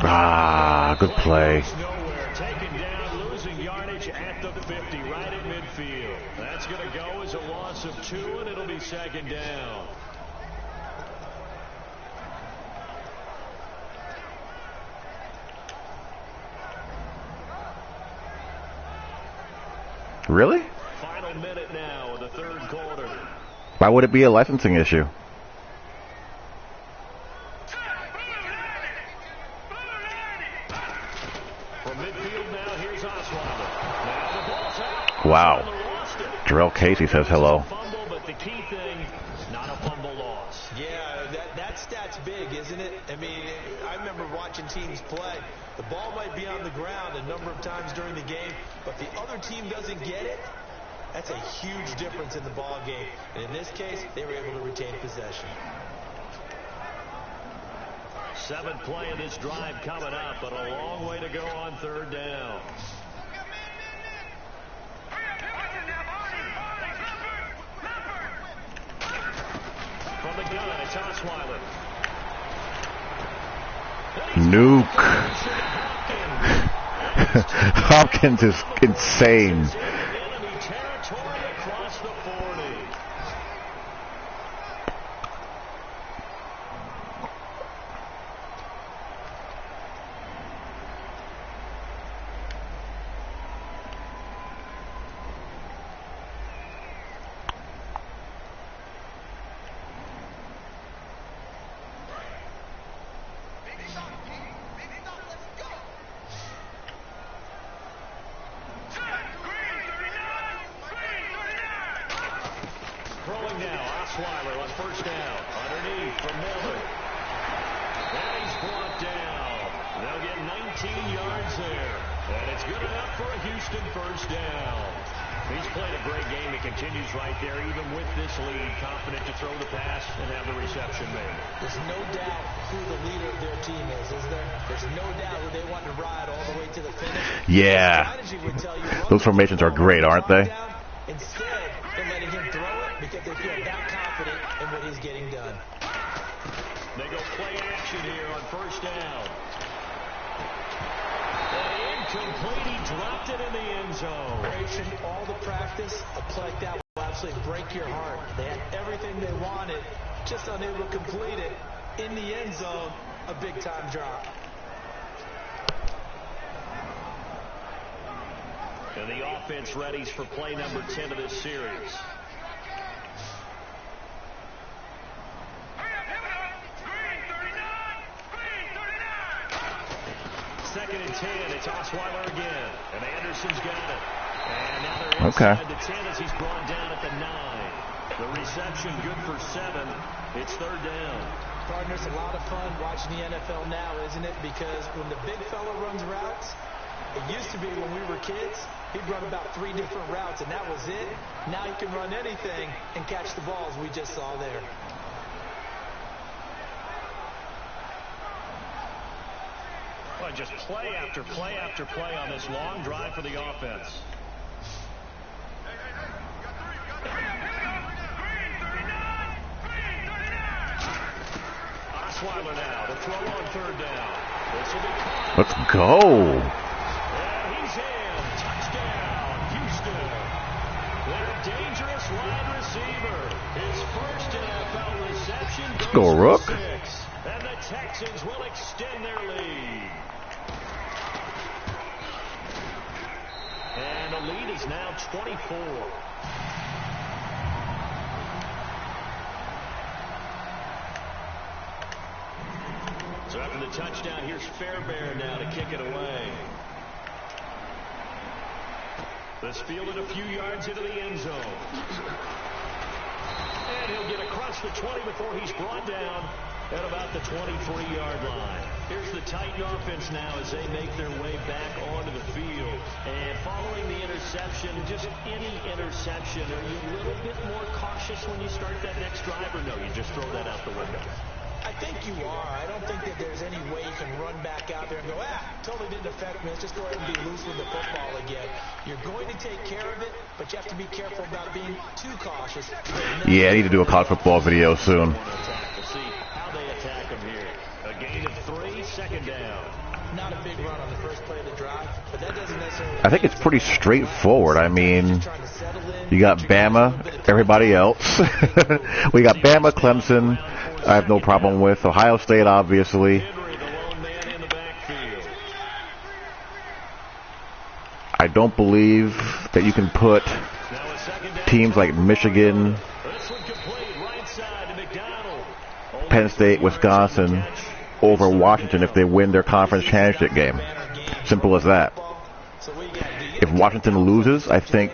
Ah, good play. Nowhere, taken down, losing yardage at the 50, right at midfield. That's going to go as a loss of 2, and it'll be 2nd down. Really? Final minute now of the 3rd quarter. Why would it be a licensing issue? From midfield now, here's Osweiler. Now the ball's out. Wow. Jarrell Casey says hello. Fumble, but the key thing, not a fumble loss. Yeah, that stat's big, isn't it? I mean, I remember watching teams play. The ball might be on the ground a number of times during the game, but the other team doesn't get it. That's a huge difference in the ball game. And in this case, they were able to retain possession. 7th play of this drive coming up, but a long way to go on 3rd down. From the gun, it's Osweiler. Nuke. Hopkins is insane. Enemy territory across the 40. Throwing now, Osweiler on 1st down. Underneath for Miller. And he's brought down. They'll get 19 yards there. And it's good enough for a Houston 1st down. He's played a great game. He continues right there, even with this lead. Confident to throw the pass and have the reception made. There's no doubt who the leader of their team is there? There's no doubt who they want to ride all the way to the finish. Yeah. Those formations are great, aren't they? Instead, they're letting him throw it because they feel that confident in what he's getting done. They go play action here on 1st down. Incomplete. He dropped it in the end zone. All the practice, a play like that will absolutely break your heart. They had everything they wanted, just unable to complete it in the end zone. a big-time drop. And the offense readies for play number 10 of this series. Second and 10. It's Osweiler again. And Anderson's got it. And now they're inside the 10 as he's brought down at the 9. The reception good for 7. It's third down. Partners, a lot of fun watching the NFL now, isn't it? Because when the big fella runs routes, it used to be when we were kids, he'd run about 3 different routes, and that was it. Now he can run anything and catch the balls we just saw there. Well, just play after play after play on this long drive for the offense. Osweiler now, the throw on third down. This will be caught. Let's go. And he's in. Touchdown, Houston. Their dangerous wide receiver. His first NFL reception goes go, Rook. for 6. And the Texans will extend their lead. And the lead is now 24. So after the touchdown, here's Fairbairn now to kick it away. This fielded a few yards into the end zone. And he'll get across the 20 before he's brought down at about the 23-yard line. Here's the Titan offense now as they make their way back onto the field. And following the interception, just any interception, are you a little bit more cautious when you start that next drive, or no, you just throw that out the window? I think you are. I don't think that there's any way you can run back out there and go, totally didn't affect me. Let's just go ahead and be loose with the football again. You're going to take care of it, but you have to be careful about being too cautious. Yeah, I need to do a college football video soon. We'll see how they attack them here. A gain of 3, second down. Not a big run on the first play of the drive, but that doesn't necessarily... I think it's pretty straightforward. I mean, you got Bama, everybody else. We got Bama, Clemson. I have no problem with Ohio State, obviously. I don't believe that you can put teams like Michigan, Penn State, Wisconsin over Washington if they win their conference championship game. Simple as that. If Washington loses, I think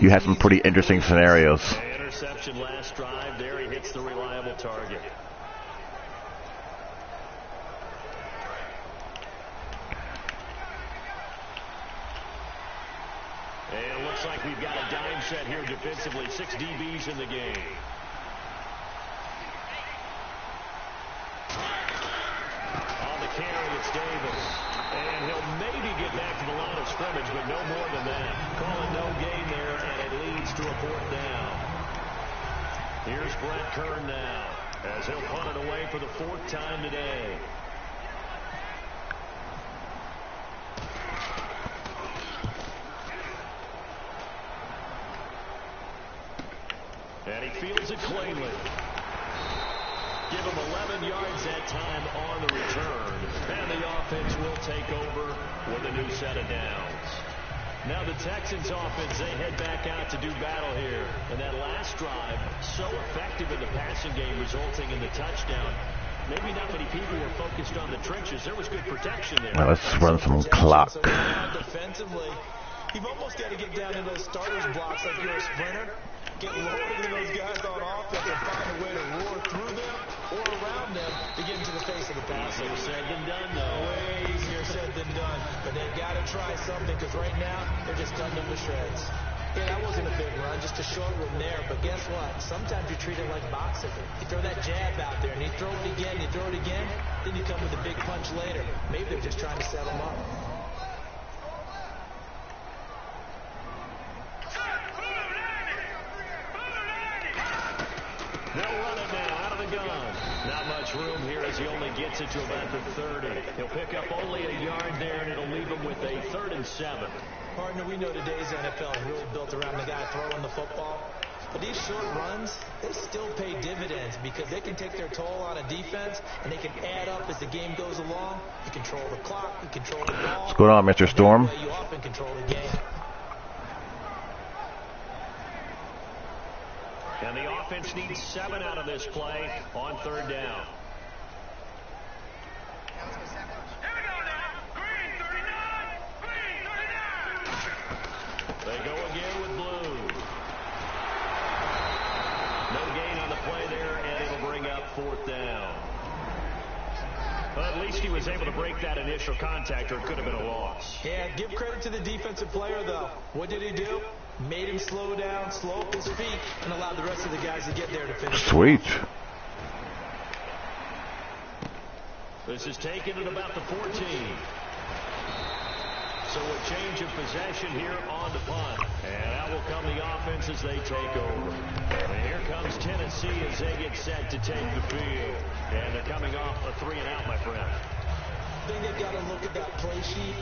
you have some pretty interesting scenarios. Interception last drive. There he hits the reliable target. And it looks like we've got a dime set here defensively. 6 DBs in the game. On the carry, it's Davis. And he'll maybe get back to the line of scrimmage, but no more than that. Call it no gain there, and it leads to a 4th down. Here's Brett Kern now, as he'll punt it away for the 4th time today. And he fields it cleanly. Give him 11 yards that time on the return. And the offense will take over with a new set of downs. Now the Texans offense, they head back out to do battle here. And that last drive, so effective in the passing game, resulting in the touchdown. Maybe not many people were focused on the trenches. There was good protection there. Now let's run some clock. Defensively, you've almost got to get down in those starters blocks like you're a sprinter. Get lower than those guys on offense and find a way to roar through them or around them to get into the face of the pass. Easier said than done, though. Way easier said than done. But they've got to try something because right now they're just cutting them to shreds. Yeah, that wasn't a big run, just a short one there. But guess what? Sometimes you treat it like boxing. You throw that jab out there and you throw it again, then you come with a big punch later. Maybe they're just trying to set them up. They'll run it now out of the gun. Not much room here as he only gets it to about the 30. He'll pick up only a yard there, and it'll leave him with a 3rd and 7. Partner, we know today's NFL is really built around the guy throwing the football. But these short runs, they still pay dividends because they can take their toll on a defense, and they can add up as the game goes along. You control the clock, you control the ball. What's going on, Mr. Storm? You often control the game. And the offense needs 7 out of this play on 3rd down. They go again with blue. No gain on the play there, and it'll bring up 4th down. Well, at least he was able to break that initial contact, or it could have been a loss. Yeah, give credit to the defensive player, though. What did he do? Made him slow down, slow up his feet, and allowed the rest of the guys to get there to finish. Sweet. This is taken at about the 14. So a change of possession here on the punt. And that will come the offense as they take over. And here comes Tennessee as they get set to take the field. And they're coming off a 3-and-out, my friend. I think they've got to look at that play sheet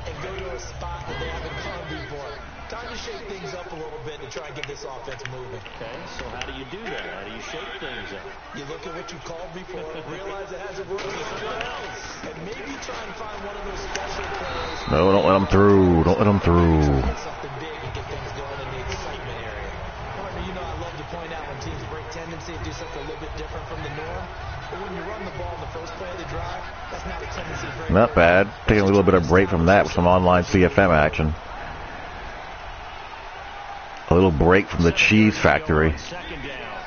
and go to a spot that they haven't gone before. Time to shake things up a little bit to try and get this offense moving. Okay, so how do you do that? How do you shake things up? You look at what you called before, realize it hasn't worked for someone else, and maybe try and find one of those special plays. No, don't let them through. Don't let them through. Get something big and get things going in the excitement area. Partner, you know I love to point out when teams break tendency and do something a little bit different from the norm. But when you run the ball in the first play of the drive, that's not a tendency break. Not bad. Taking a little bit of break from that with some online CFM action. A little break from the cheese factory. Second down.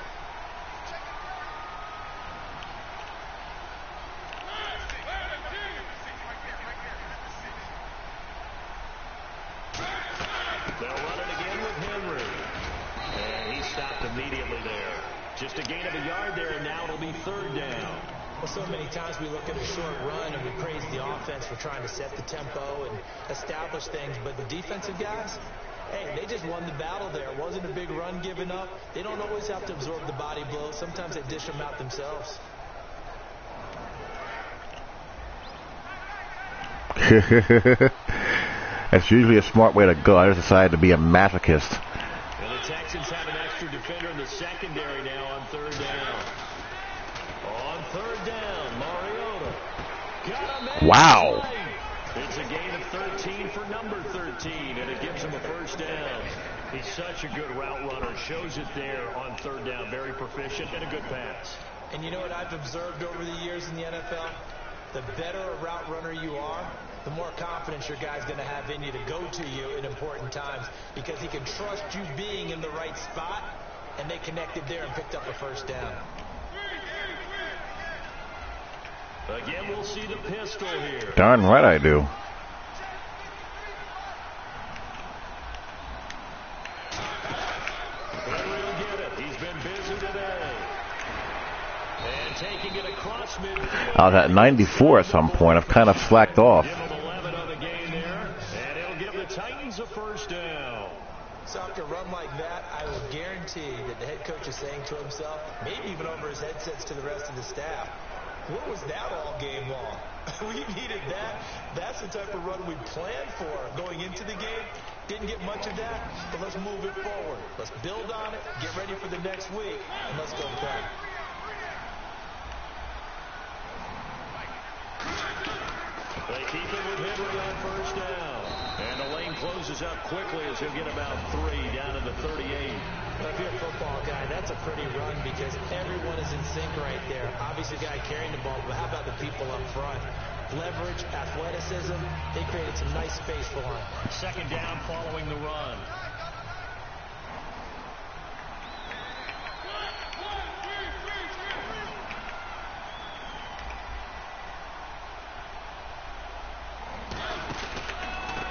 They'll run it again with Henry. And he stopped immediately there. Just a gain of a yard there, and now it'll be 3rd down. Well, so many times we look at a short run and we praise the offense for trying to set the tempo and establish things, but the defensive guys, hey, they just won the battle there. It wasn't a big run given up. They don't always have to absorb the body blows. Sometimes they dish them out themselves. That's usually a smart way to go. I just decided to be a masochist. And the Texans have an extra defender in the secondary now on 3rd down. On 3rd down, Mariota. Got him. Wow. It's a gain of 13 for number 13, and it gives him a 1st down. He's such a good route runner. Shows it there on 3rd down. Very proficient and a good pass. And you know what I've observed over the years in the NFL? The better a route runner you are, the more confidence your guy's going to have in you to go to you in important times because he can trust you being in the right spot, and they connected there and picked up a 1st down. Again, we'll see the pistol here. Darn right I do. Henry will get it. He's been busy today. And taking it across midfield. I was at 94 at some point. I've kind of slacked off. Give him 11 on the game there, and it'll give the Titans a 1st down. So after a run like that, I will guarantee that the head coach is saying to himself, maybe even over his headsets to the rest of the staff, what was that all game long? We needed that. That's the type of run we planned for going into the game. Didn't get much of that, but let's move it forward. Let's build on it, get ready for the next week, and let's go play. They keep it with Henry on 1st down. And the lane closes up quickly as he'll get about 3 down to the 38. Well, if you're a football guy, that's a pretty run because everyone is in sync right there. Obviously, the guy carrying the ball, but how about the people up front? Leverage, athleticism, they created some nice space for him. 2nd down following the run.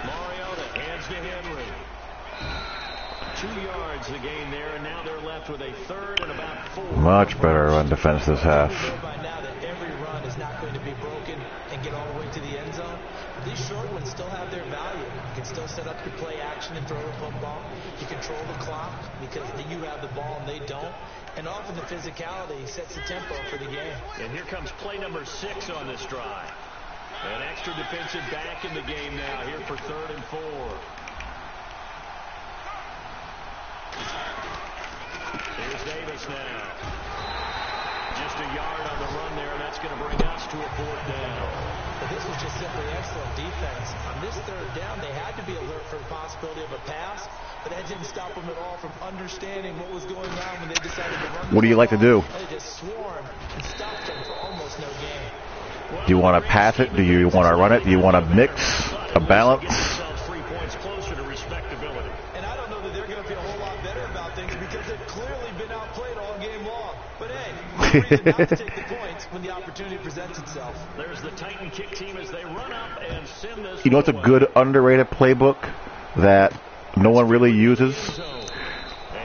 Mariota hands to Henry. 2 yards the gain there, and now they're left with a 3rd and about 4. Much better run defense this half. We know by now that every run is not going to be broken and get all the way to the end zone. But these short ones still have their value. You can still set up your play action and throw the football. You control the clock because you have the ball and they don't. And often the physicality sets the tempo for the game. And here comes play number 6 on this drive. An extra defensive back in the game now here for 3rd and 4. Here's Davis now. Just a yard on the run there, and that's going to bring us to a 4th down. But this was just simply excellent defense. On this 3rd down, they had to be alert for the possibility of a pass, but that didn't stop them at all from understanding what was going on when they decided to run. What do you like to do? They just swarmed and stopped them for almost no gain. Do you want to pass it? Do you want to run it? Do you want to mix, a balance? And I don't know that they're going to feel a whole lot better about things because they've clearly been outplayed all game long. But hey, no reason not to take the points when the opportunity presents itself. There's the Titan kick team as they run up and send this. You know, it's a good underrated playbook that no one really uses.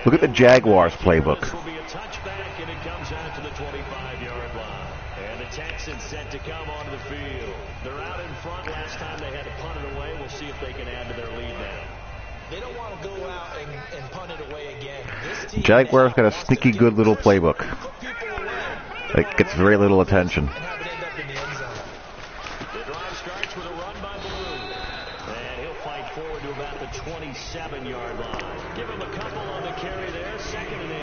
Look at the Jaguars playbook. This will be a touchback, and it comes out to the 25-yard line. And the Texans set to come onto the field. They're out in front. Last time they had to punt it away. We'll see if they can add to their lead now. They don't want to go out and punt it away again. This team Jaguars got a sneaky good little playbook. It gets very little attention. The drive starts with a run by Blue. And he'll fight forward to about the 27-yard line. Give him a couple on the carry there. 2nd and 8.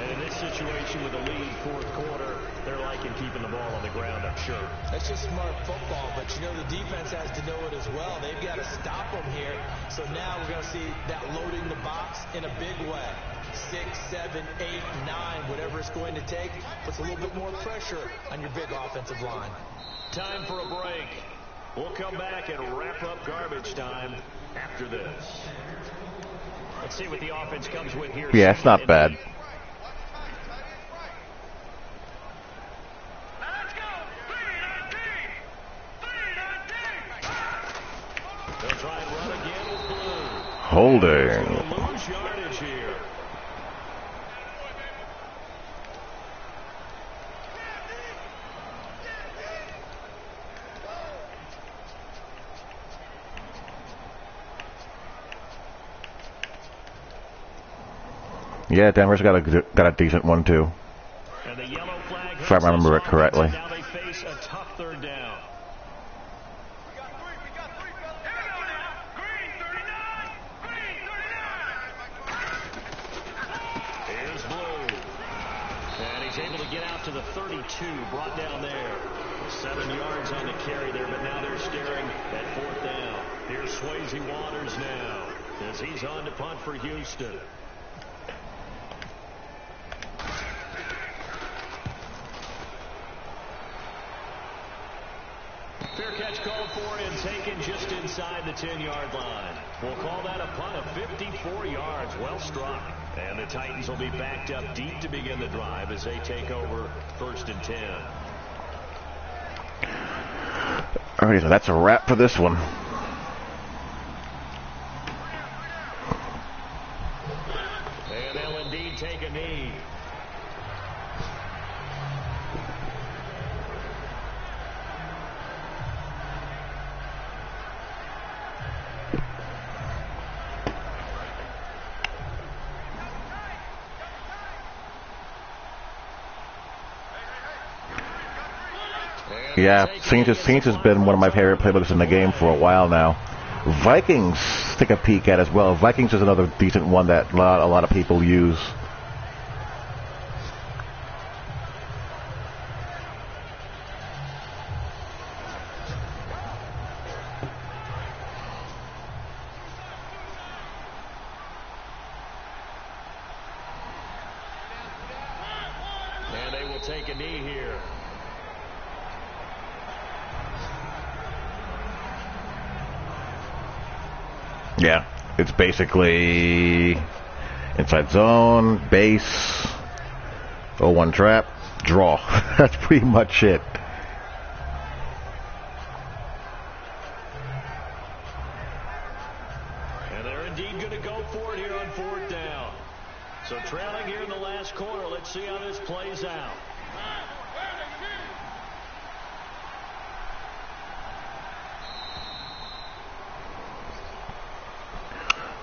And in this situation with a lead 4th quarter, they're liking keeping the ball on the ground, I'm sure. That's just smart football, but you know the defense has to know it as well. They've got to stop them here. So now we're going to see that loading the box in a big way. 6, 7, 8, 9, whatever it's going to take, puts a little bit more pressure on your big offensive line. Time for a break. We'll come back and wrap up garbage time after this. Let's see what the offense comes with here. Yeah, it's not bad. They'll try and run again with Blue. Holding. Lose yardage here. Yeah, Denver's got a decent one too. And the yellow flag If I remember it correctly. now they face a tough 3rd down. Here's Blue. And he's able to get out to the 32, brought down there. 7 yards on the carry there, but now they're staring at 4th down. Here's Swayze Waters now as he's on to punt for Houston. Fair catch called for and taken just inside the 10-yard line. We'll call that a punt of 54 yards. Well struck. And the Titans will be backed up deep to begin the drive as they take over 1st and 10. All right, so that's a wrap for this one. And they'll indeed take a knee. Yeah, Saints has been one of my favorite playbooks in the game for a while now. Vikings take a peek at as well. Vikings is another decent one that a lot of people use. And they will take a knee here. Yeah, it's basically inside zone, base, 0-1 trap, draw. That's pretty much it. And they're indeed going to go for it here on 4th down. So trailing here in the last quarter. Let's see how this plays out.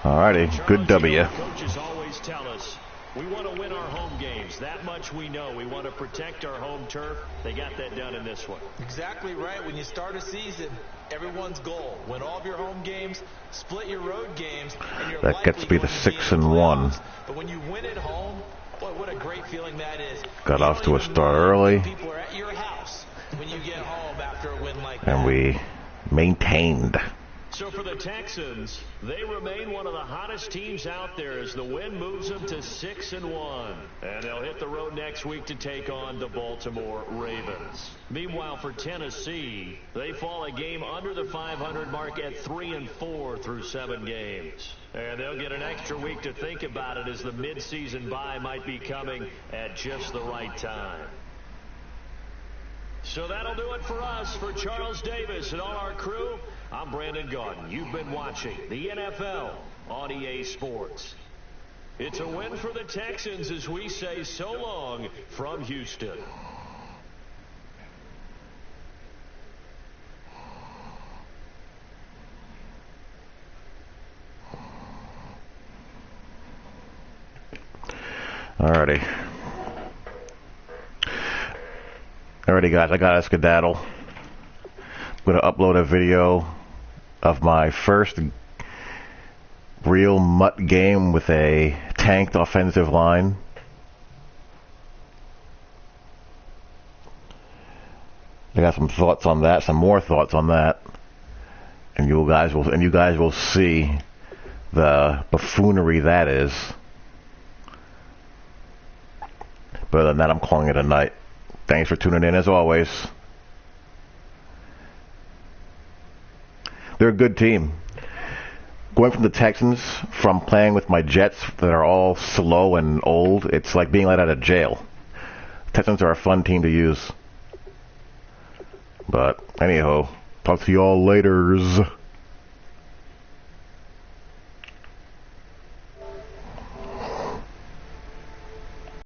Alrighty, good W. Coaches always tell us we want to win our home games. That much we know. We want to protect our home turf. They got that done in this one. Exactly right. When you start a season, everyone's goal: win all of your home games, split your road games, and you're That gets to be the 6-1. But when you win at home, well, Boy, what a great feeling that is. Got off to a start early. People are at your house when you get home after a win like that. And we maintained. So for the Texans, they remain one of the hottest teams out there as the win moves them to 6-1. And they'll hit the road next week to take on the Baltimore Ravens. Meanwhile, for Tennessee, they fall a game under the 500 mark at 3-4 through 7 games. And they'll get an extra week to think about it as the midseason bye might be coming at just the right time. So that'll do it for us. For Charles Davis and all our crew, I'm Brandon Gaudin. You've been watching the NFL on EA Sports. It's a win for the Texans as we say so long from Houston. Alrighty. Alrighty, guys, I got a skedaddle. I'm going to upload a video of my first real mutt game with a tanked offensive line. I got some thoughts on that, some more thoughts on that, and you guys will see the buffoonery that is. But other than that, I'm calling it a night. Thanks for tuning in as always. They're a good team. Going from the Texans, from playing with my Jets that are all slow and old, it's like being let out of jail. Texans are a fun team to use. But anyhow, talk to y'all laters.